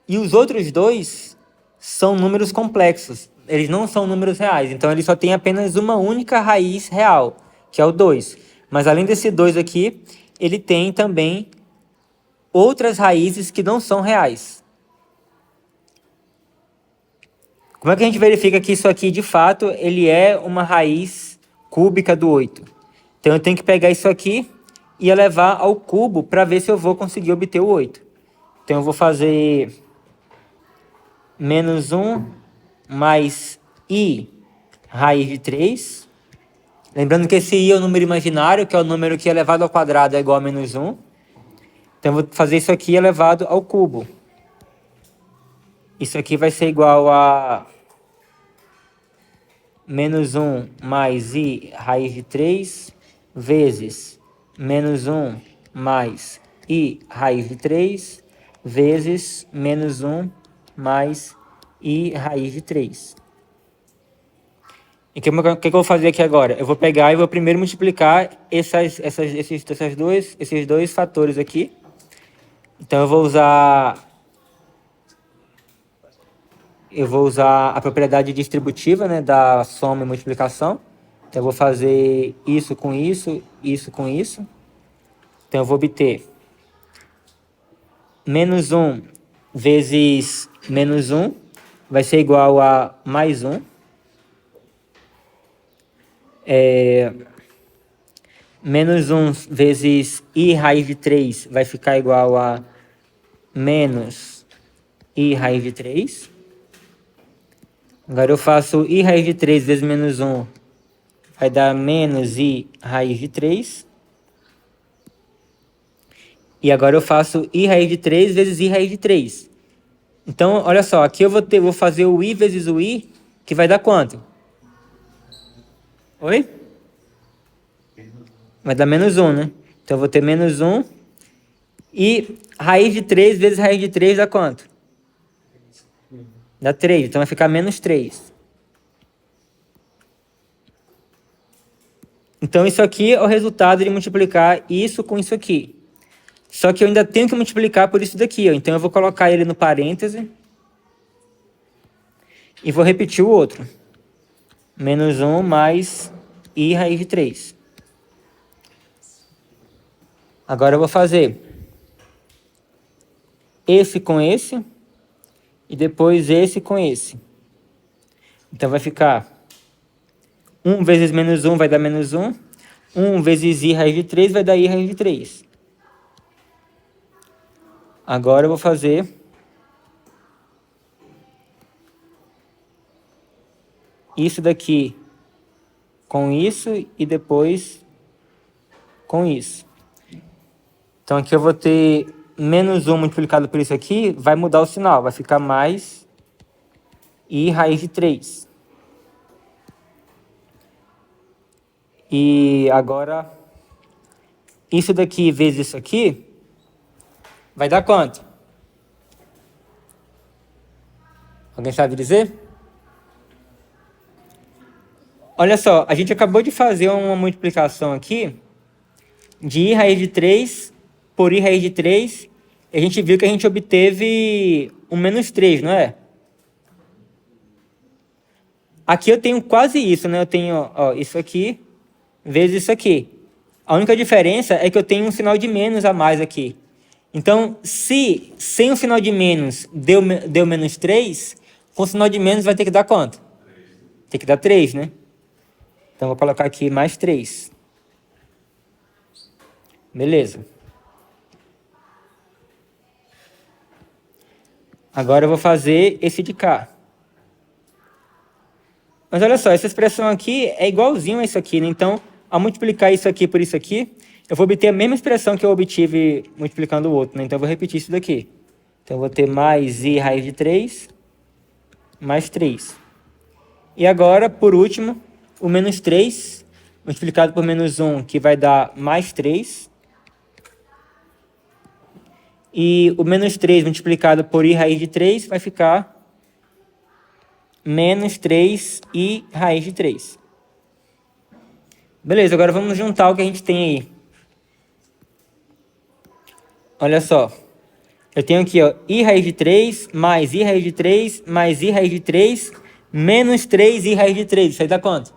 E os outros 2 são números complexos. Eles não são números reais. Então, eles só têm apenas uma única raiz real, que é o 2. Mas além desse 2 aqui, ele tem também outras raízes que não são reais. Como é que a gente verifica que isso aqui, de fato, ele é uma raiz cúbica do 8? Então, eu tenho que pegar isso aqui e elevar ao cubo para ver se eu vou conseguir obter o 8. Então, eu vou fazer menos 1 mais i raiz de 3. Lembrando que esse i é o número imaginário, que é o número que elevado ao quadrado é igual a menos 1. Então, eu vou fazer isso aqui elevado ao cubo. Isso aqui vai ser igual a menos 1 mais i raiz de 3 vezes menos 1 mais i raiz de 3 vezes menos 1 mais i raiz de 3. E o que eu vou fazer aqui agora? Eu vou pegar e vou primeiro multiplicar esses dois fatores aqui. Então, eu vou usar a propriedade distributiva, né, da soma e multiplicação. Então, eu vou fazer isso com isso, isso com isso. Então, eu vou obter menos 1 vezes menos 1 vai ser igual a mais 1. Menos 1 vezes i raiz de 3 vai ficar igual a menos i raiz de 3. Agora eu faço i raiz de 3 vezes menos 1, vai dar menos i raiz de 3. E agora eu faço i raiz de 3 vezes i raiz de 3. Então, olha só, aqui eu vou fazer o i vezes o i, que vai dar quanto? Oi? Vai dar menos 1, né? Então, eu vou ter menos 1. E raiz de 3 vezes raiz de 3 dá quanto? Dá 3. Então, vai ficar menos 3. Então, isso aqui é o resultado de multiplicar isso com isso aqui. Só que eu ainda tenho que multiplicar por isso daqui, ó. Então, eu vou colocar ele no parêntese. E vou repetir o outro. Menos 1 mais i raiz de 3. Agora eu vou fazer esse com esse. E depois esse com esse. Então, vai ficar 1 vezes menos 1 vai dar menos 1. 1 vezes i raiz de 3 vai dar i raiz de 3. Agora eu vou fazer isso daqui com isso e depois com isso. Então, aqui eu vou ter menos 1 multiplicado por isso aqui, vai mudar o sinal, vai ficar mais i raiz de 3. E agora, isso daqui vezes isso aqui, vai dar quanto? Alguém sabe dizer? Olha só, a gente acabou de fazer uma multiplicação aqui de i raiz de 3 por i raiz de 3. E a gente viu que a gente obteve um menos 3, não é? Aqui eu tenho quase isso, né? Eu tenho isso aqui vezes isso aqui. A única diferença é que eu tenho um sinal de menos a mais aqui. Então, se sem o sinal de menos deu menos 3, com o sinal de menos vai ter que dar quanto? Tem que dar 3, né? Então, vou colocar aqui mais 3. Beleza. Agora eu vou fazer esse de cá. Mas olha só, essa expressão aqui é igualzinho a isso aqui, né? Então, ao multiplicar isso aqui por isso aqui, eu vou obter a mesma expressão que eu obtive multiplicando o outro, né? Então, eu vou repetir isso daqui. Então, eu vou ter mais i raiz de 3, mais 3. E agora, por último, o menos 3, multiplicado por menos 1, que vai dar mais 3. E o menos 3 multiplicado por i raiz de 3 vai ficar menos 3i raiz de 3. Beleza, agora vamos juntar o que a gente tem aí. Olha só. Eu tenho aqui, ó, i raiz de 3 mais i raiz de 3 mais i raiz de 3 menos 3i raiz de 3. Isso aí dá quanto?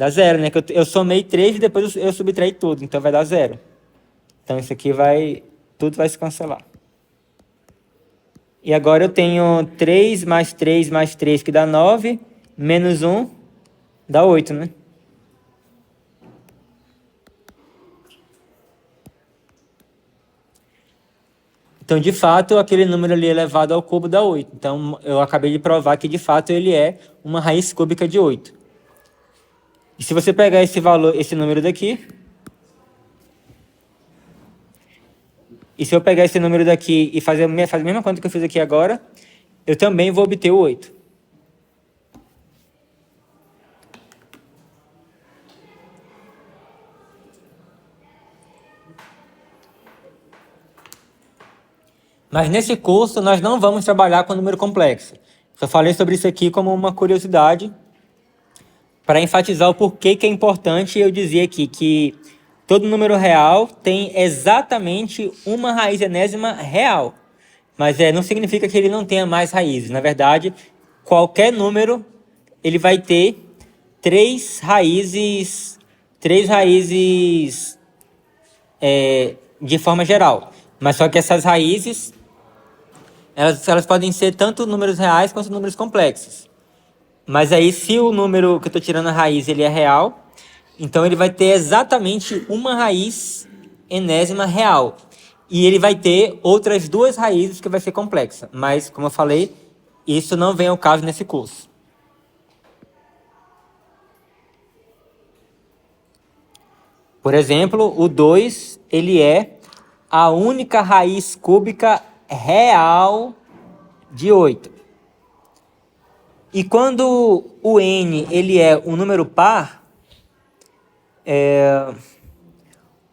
Dá zero, né? Que eu somei 3 e depois eu subtraí tudo, então vai dar zero. Então isso aqui vai... Tudo vai se cancelar. E agora eu tenho 3 mais 3 mais 3, que dá 9, menos 1, dá 8, né? Então, de fato, aquele número ali elevado ao cubo dá 8. Então, eu acabei de provar que, de fato, ele é uma raiz cúbica de 8. E se você pegar esse valor, esse número daqui, e se eu pegar esse número daqui e fazer a mesma conta que eu fiz aqui agora, eu também vou obter o 8. Mas nesse curso nós não vamos trabalhar com número complexo. Só falei sobre isso aqui como uma curiosidade para enfatizar o porquê que é importante eu dizer aqui que todo número real tem exatamente uma raiz enésima real. Mas não significa que ele não tenha mais raízes. Na verdade, qualquer número ele vai ter três raízes de forma geral. Mas só que essas raízes elas podem ser tanto números reais quanto números complexos. Mas aí, se o número que eu estou tirando a raiz ele é real, então ele vai ter exatamente uma raiz enésima real. E ele vai ter outras duas raízes que vai ser complexa. Mas, como eu falei, isso não vem ao caso nesse curso. Por exemplo, o 2, ele é a única raiz cúbica real de 8. E quando o n ele é um número par,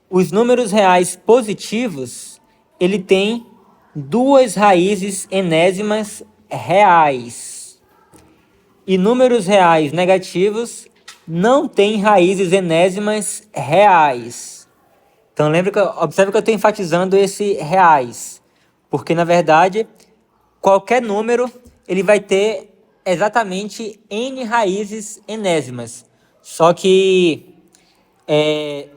os números reais positivos, ele tem duas raízes enésimas reais. E números reais negativos não têm raízes enésimas reais. Então observe que eu estou enfatizando esse reais, porque na verdade qualquer número ele vai ter exatamente n raízes enésimas. Só que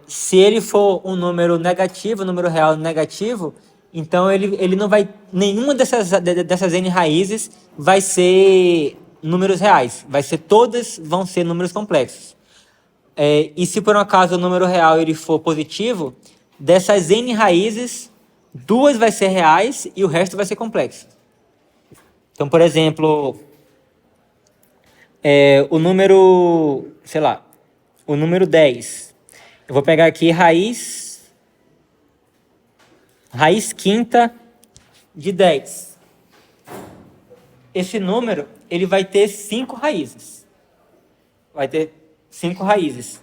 se ele for um número negativo, um número real negativo, então ele não vai... Nenhuma dessas n raízes vai ser números reais. Todas vão ser números complexos. E se por um acaso o número real ele for positivo, dessas n raízes, duas vai ser reais e o resto vai ser complexo. Então, por exemplo, o número, sei lá, o número 10. Eu vou pegar aqui raiz quinta de 10. Esse número, ele vai ter 5 raízes. Vai ter 5 raízes.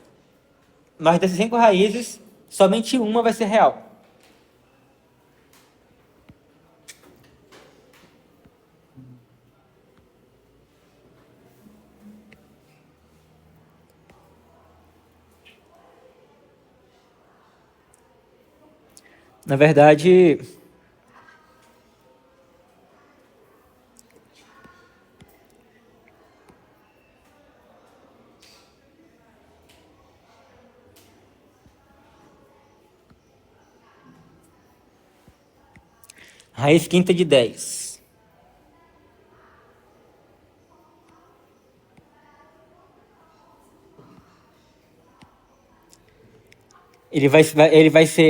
Mas dessas 5 raízes, somente uma vai ser real. Na verdade, raiz quinta de 10.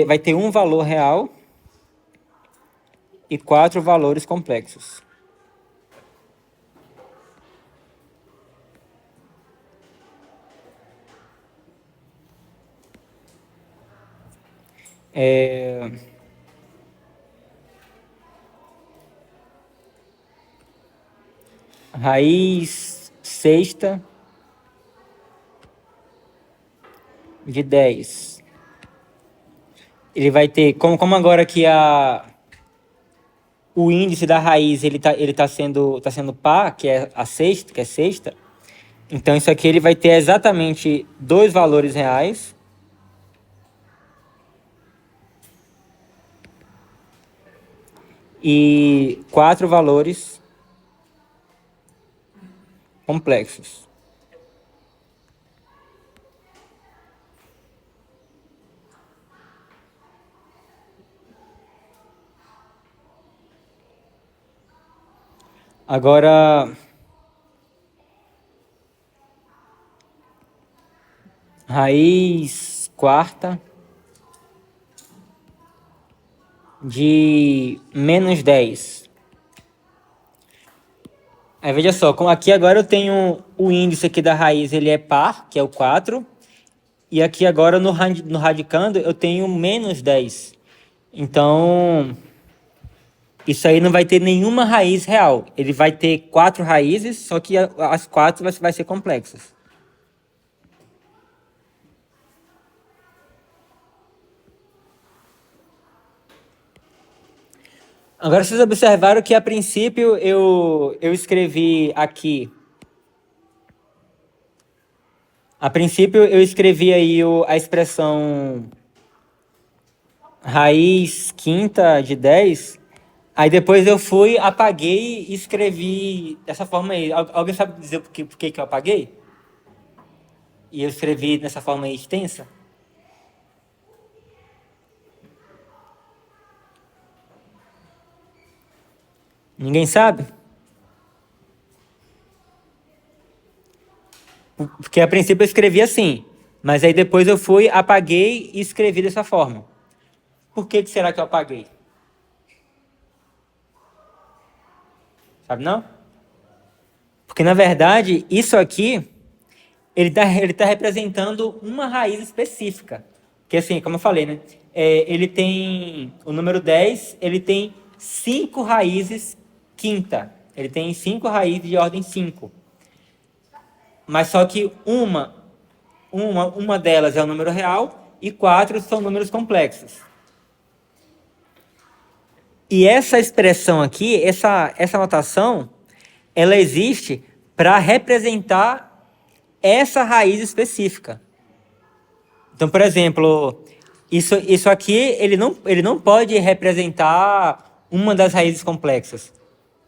Vai ter um valor real e 4 valores complexos. Raiz sexta de 10. Ele vai ter, como agora que o índice da raiz ele tá sendo par, que é a sexta, então isso aqui ele vai ter exatamente 2 valores reais e 4 valores complexos. Agora, raiz quarta de -10. Aí veja só, como aqui agora eu tenho o índice aqui da raiz, ele é par, que é o 4. E aqui agora no radicando eu tenho -10. Então, isso aí não vai ter nenhuma raiz real. Ele vai ter 4 raízes, só que as 4 vai ser complexas. Agora vocês observaram que a princípio eu escrevi aqui. A princípio eu escrevi aí a expressão raiz quinta de 10. Aí depois eu fui, apaguei e escrevi dessa forma aí. Alguém sabe dizer por que eu apaguei? E eu escrevi dessa forma aí extensa? Ninguém sabe? Porque a princípio eu escrevi assim, mas aí depois eu fui, apaguei e escrevi dessa forma. Por que será que eu apaguei? Sabe não? Porque na verdade, isso aqui, ele tá representando uma raiz específica. Que assim, como eu falei, né? Ele tem, o número 10, ele tem 5 raízes quinta. Ele tem 5 raízes de ordem 5. Mas só que uma delas é o número real e 4 são números complexos. E essa expressão aqui, essa notação, ela existe para representar essa raiz específica. Então, por exemplo, isso aqui ele não pode representar uma das raízes complexas.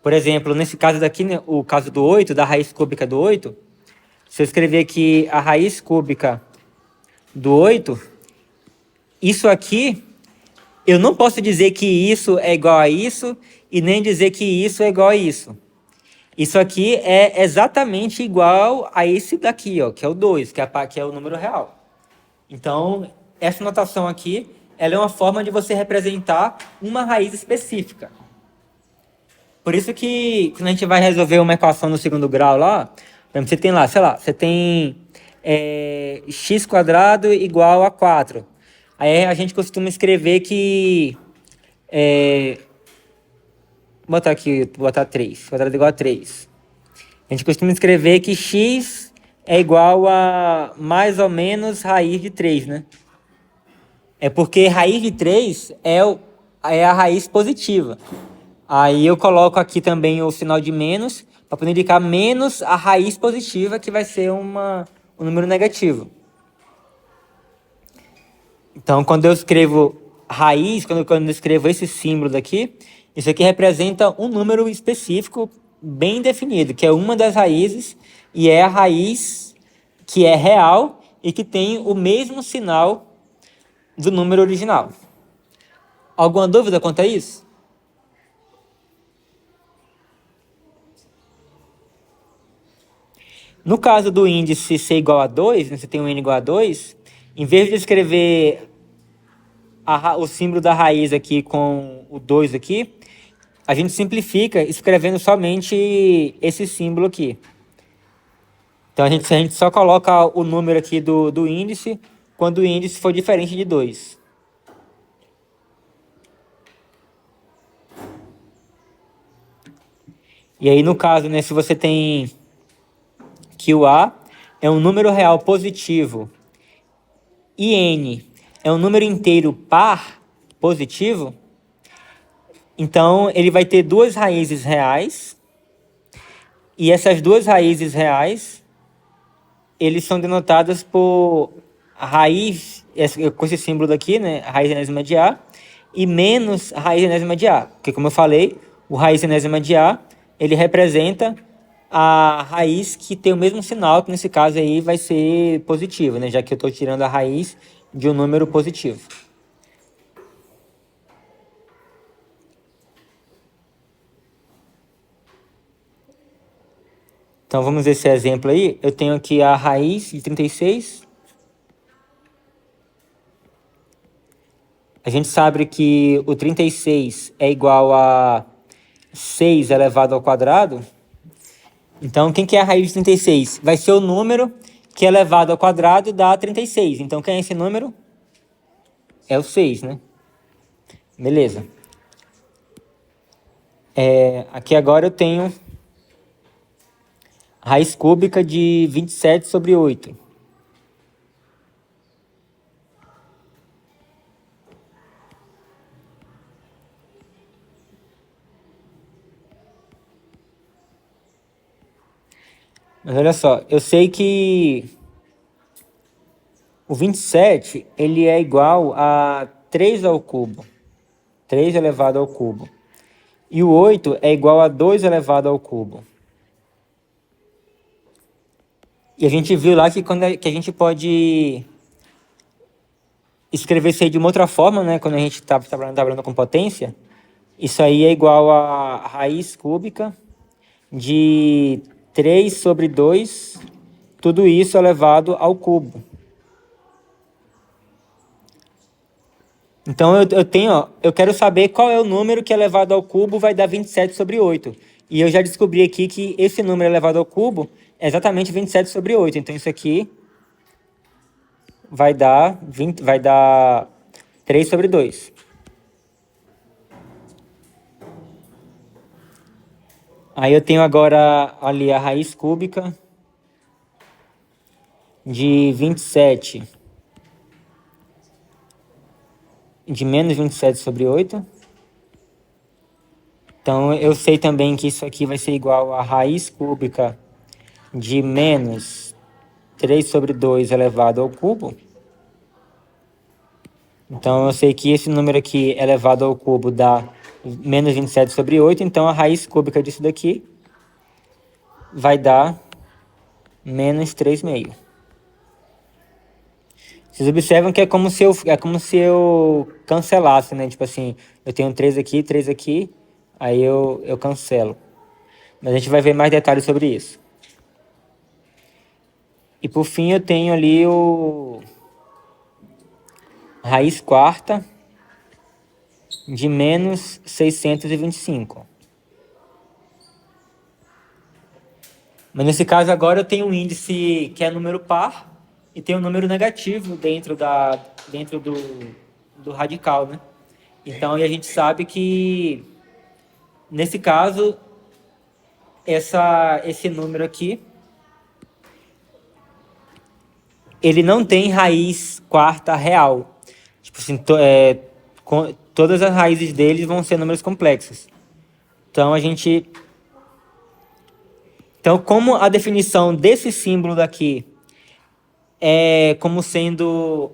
Por exemplo, nesse caso daqui, né, o caso do 8, da raiz cúbica do 8, se eu escrever aqui a raiz cúbica do 8, isso aqui, eu não posso dizer que isso é igual a isso e nem dizer que isso é igual a isso. Isso aqui é exatamente igual a esse daqui, ó, que é o 2, que é o número real. Então, essa notação aqui, ela é uma forma de você representar uma raiz específica. Por isso que, quando a gente vai resolver uma equação no segundo grau lá, por exemplo, você tem lá, sei lá, você tem x² igual a 4. Aí a gente costuma escrever que... vou botar aqui, vou botar 3, quadrado igual a 3. A gente costuma escrever que x é igual a mais ou menos raiz de 3, né? É porque raiz de 3 é a raiz positiva. Aí eu coloco aqui também o sinal de menos, para poder indicar menos a raiz positiva, que vai ser um número negativo. Então, quando eu escrevo raiz, quando eu escrevo esse símbolo daqui, isso aqui representa um número específico bem definido, que é uma das raízes, e é a raiz que é real e que tem o mesmo sinal do número original. Alguma dúvida quanto a isso? No caso do índice ser igual a 2, né, você tem um n igual a 2, em vez de escrever o símbolo da raiz aqui com o 2 aqui, a gente simplifica escrevendo somente esse símbolo aqui. Então a gente só coloca o número aqui do índice quando o índice for diferente de 2. E aí no caso, né, se você tem que o A é um número real positivo e N é um número inteiro par positivo, então ele vai ter duas raízes reais, e essas duas raízes reais, eles são denotadas por raiz, com esse símbolo daqui, né, raiz enésima de A, e menos a raiz enésima de A, porque como eu falei, o raiz enésima de A, ele representa a raiz que tem o mesmo sinal, que nesse caso aí vai ser positivo, né? Já que eu estou tirando a raiz de um número positivo. Então, vamos ver esse exemplo aí. Eu tenho aqui a raiz de 36. A gente sabe que o 36 é igual a 6 elevado ao quadrado. Então, quem que é a raiz de 36? Vai ser o número que elevado ao quadrado dá 36. Então, quem é esse número? É o 6, né? Beleza. Aqui agora eu tenho raiz cúbica de 27 sobre 8. Mas olha só, eu sei que o 27 ele é igual a 3 ao cubo. 3 elevado ao cubo. E o 8 é igual a 2 elevado ao cubo. E a gente viu lá que, que a gente pode escrever isso aí de uma outra forma, né? Quando a gente está trabalhando com potência. Isso aí é igual a raiz cúbica de 3 sobre 2, tudo isso elevado ao cubo. Então eu tenho, ó, eu quero saber qual é o número que elevado ao cubo vai dar 27 sobre 8. E eu já descobri aqui que esse número elevado ao cubo é exatamente 27 sobre 8. Então isso aqui vai dar 3 sobre 2. Aí eu tenho agora ali a raiz cúbica de 27 de menos 27 sobre 8. Então eu sei também que isso aqui vai ser igual a raiz cúbica de menos 3 sobre 2 elevado ao cubo. Então eu sei que esse número aqui elevado ao cubo dá menos 27 sobre 8. Então a raiz cúbica disso daqui vai dar menos 3,5. Vocês observam que é como se eu cancelasse, né? Tipo assim, eu tenho 3 aqui, aí eu cancelo. Mas a gente vai ver mais detalhes sobre isso. E por fim eu tenho ali o raiz quarta de menos 625. Mas nesse caso agora eu tenho um índice que é número par e tem um número negativo dentro do radical, né? Então e a gente sabe que nesse caso esse número aqui ele não tem raiz quarta real. Tipo assim, todas as raízes deles vão ser números complexos. Então como a definição desse símbolo daqui é como sendo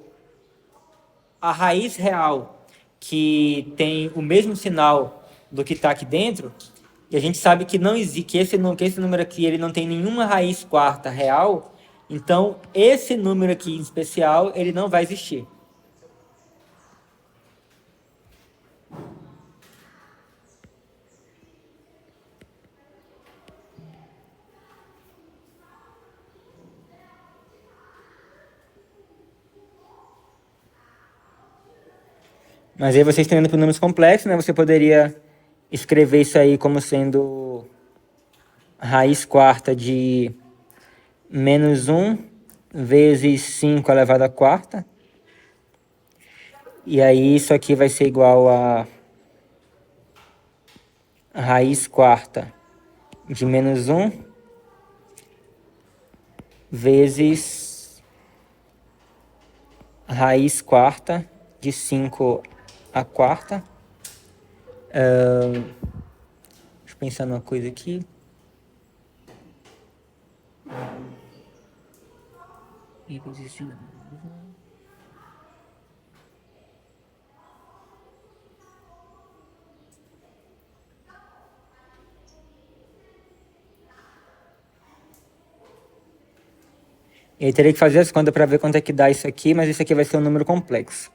a raiz real que tem o mesmo sinal do que está aqui dentro, e a gente sabe que não existe, que esse número aqui ele não tem nenhuma raiz quarta real, então esse número aqui em especial ele não vai existir. Mas aí vocês estão indo para números complexos, né? Você poderia escrever isso aí como sendo raiz quarta de menos 1 vezes 5 elevado à quarta. E aí isso aqui vai ser igual a raiz quarta de menos 1 vezes raiz quarta de 5 à quarta. Deixa eu pensar numa coisa aqui. E aí teria que fazer as contas para ver quanto é que dá isso aqui, mas isso aqui vai ser um número complexo.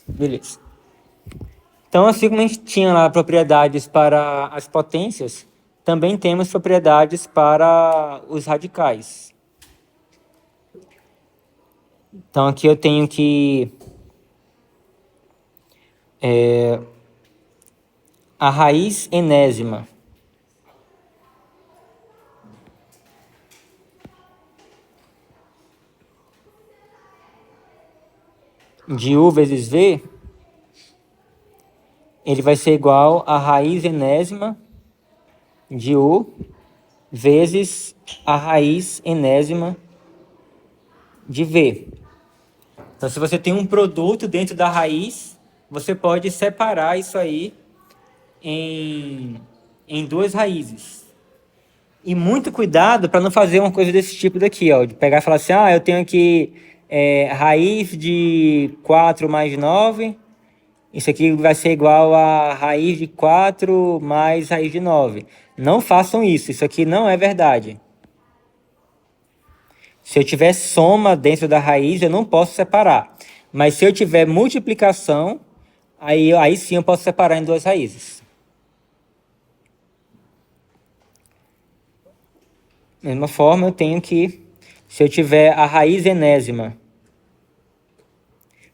Beleza. Então, assim como a gente tinha lá propriedades para as potências, também temos propriedades para os radicais. Então, aqui eu tenho que a raiz enésima de U vezes V, ele vai ser igual a raiz enésima de U vezes a raiz enésima de V. Então, se você tem um produto dentro da raiz, você pode separar isso aí em duas raízes. E muito cuidado para não fazer uma coisa desse tipo daqui, ó, de pegar e falar assim, eu tenho aqui raiz de 4 mais 9, isso aqui vai ser igual a raiz de 4 mais raiz de 9. Não façam isso aqui não é verdade. Se eu tiver soma dentro da raiz, eu não posso separar. Mas se eu tiver multiplicação, aí sim eu posso separar em duas raízes. Da mesma forma, eu tenho que, se eu tiver a raiz enésima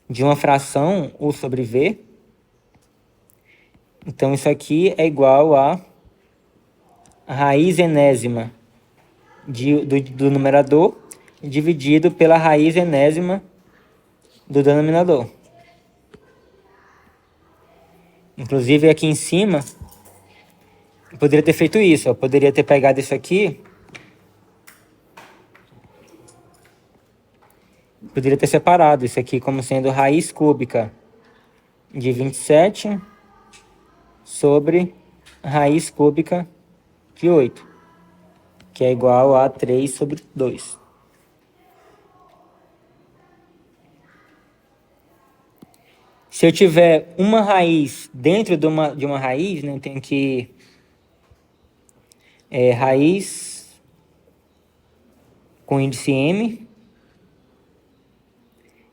de uma fração, U sobre V, então isso aqui é igual a raiz enésima do numerador dividido pela raiz enésima do denominador. Inclusive aqui em cima, eu poderia ter feito isso. Eu poderia ter pegado isso aqui, poderia ter separado isso aqui como sendo raiz cúbica de 27 sobre raiz cúbica de 8, que é igual a 3 sobre 2. Se eu tiver uma raiz dentro de uma raiz, né, eu tenho que raiz com índice m,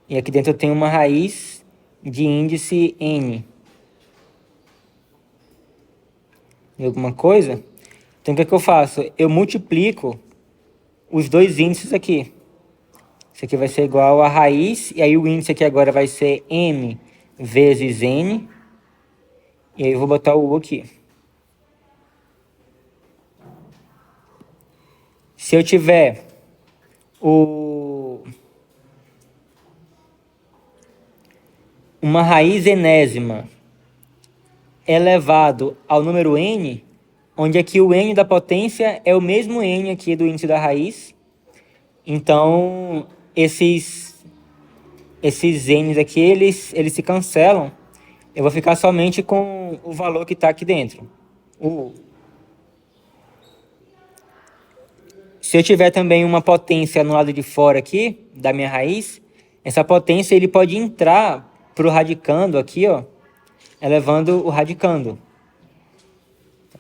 e aqui dentro eu tenho uma raiz de índice n. E alguma coisa? Então o que eu faço? Eu multiplico os dois índices aqui. Isso aqui vai ser igual a raiz, e aí o índice aqui agora vai ser m vezes n, e aí eu vou botar o u aqui. Se eu tiver uma raiz enésima elevado ao número n, onde aqui o n da potência é o mesmo n aqui do índice da raiz, então esses n's aqui, eles se cancelam. Eu vou ficar somente com o valor que está aqui dentro. Se eu tiver também uma potência no lado de fora aqui, da minha raiz, essa potência ele pode entrar para o radicando aqui, ó, elevando o radicando.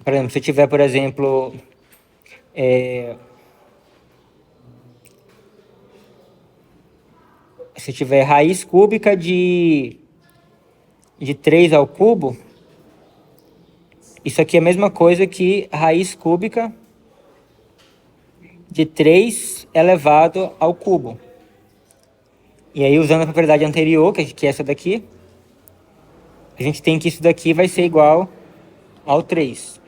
Por exemplo, se eu tiver, por exemplo, se eu tiver raiz cúbica de 3 ao cubo, isso aqui é a mesma coisa que raiz cúbica de 3 elevado ao cubo. E aí, usando a propriedade anterior, que é essa daqui, a gente tem que isso daqui vai ser igual ao 3.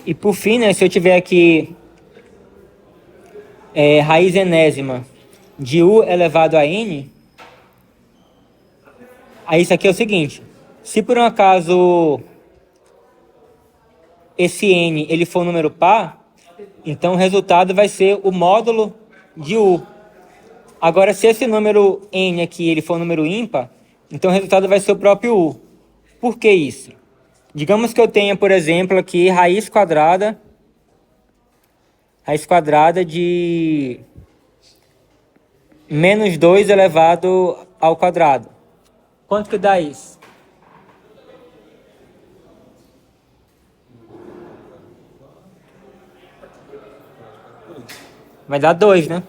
E por fim, né, se eu tiver aqui raiz enésima de u elevado a n, aí isso aqui é o seguinte: se por um acaso esse n ele for um número par, então o resultado vai ser o módulo de u. Agora, se esse número n aqui ele for um número ímpar, então o resultado vai ser o próprio u. Por que isso? Digamos que eu tenha, por exemplo, aqui raiz quadrada de menos 2 elevado ao quadrado. Quanto que dá isso? Vai dar 2, né?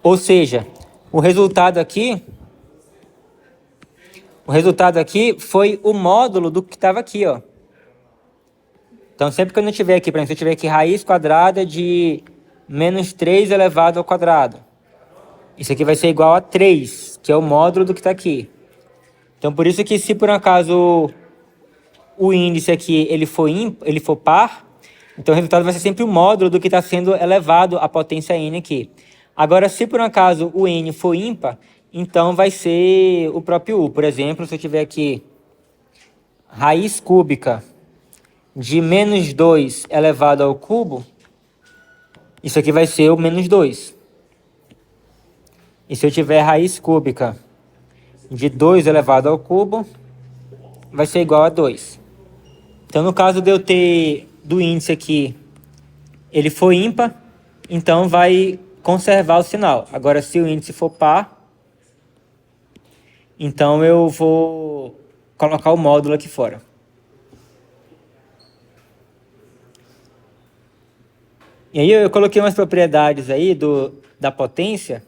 Ou seja, o resultado aqui foi o módulo do que estava aqui, ó. Então, sempre que eu não tiver aqui, por exemplo, se eu tiver aqui raiz quadrada de menos 3 elevado ao quadrado. Isso aqui vai ser igual a 3, que é o módulo do que está aqui. Então, por isso que se por um acaso o índice aqui ele for par, então o resultado vai ser sempre o módulo do que está sendo elevado à potência n aqui. Agora, se por um acaso o n for ímpar, então vai ser o próprio u. Por exemplo, se eu tiver aqui raiz cúbica de menos 2 elevado ao cubo, isso aqui vai ser o menos 2. E se eu tiver raiz cúbica de 2 elevado ao cubo, vai ser igual a 2. Então, no caso de eu ter do índice aqui, ele for ímpar, então vai conservar o sinal. Agora, se o índice for par, então eu vou colocar o módulo aqui fora. E aí eu coloquei umas propriedades aí da potência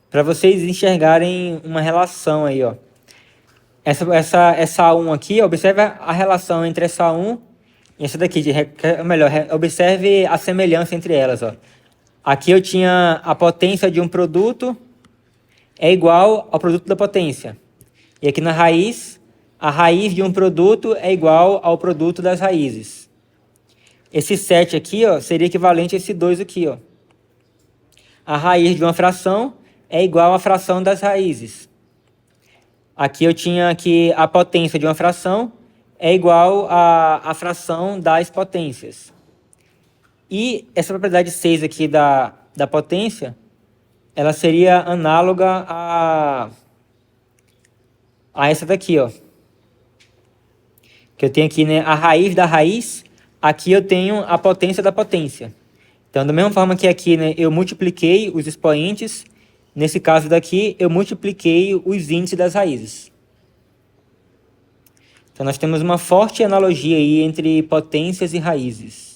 para vocês enxergarem uma relação aí, ó. Essa 1 aqui, observe a relação entre essa 1 e essa daqui, observe a semelhança entre elas, ó. Aqui eu tinha a potência de um produto é igual ao produto da potência. E aqui na raiz, a raiz de um produto é igual ao produto das raízes. Esse 7 aqui, ó, seria equivalente a esse 2 aqui, ó. A raiz de uma fração é igual à fração das raízes. Aqui eu tinha que a potência de uma fração é igual à fração das potências. E essa propriedade 6 aqui da potência, ela seria análoga a essa daqui, ó. Que eu tenho aqui, né, a raiz da raiz, aqui eu tenho a potência da potência. Então, da mesma forma que aqui, né, eu multipliquei os expoentes, nesse caso daqui, eu multipliquei os índices das raízes. Então, nós temos uma forte analogia aí entre potências e raízes.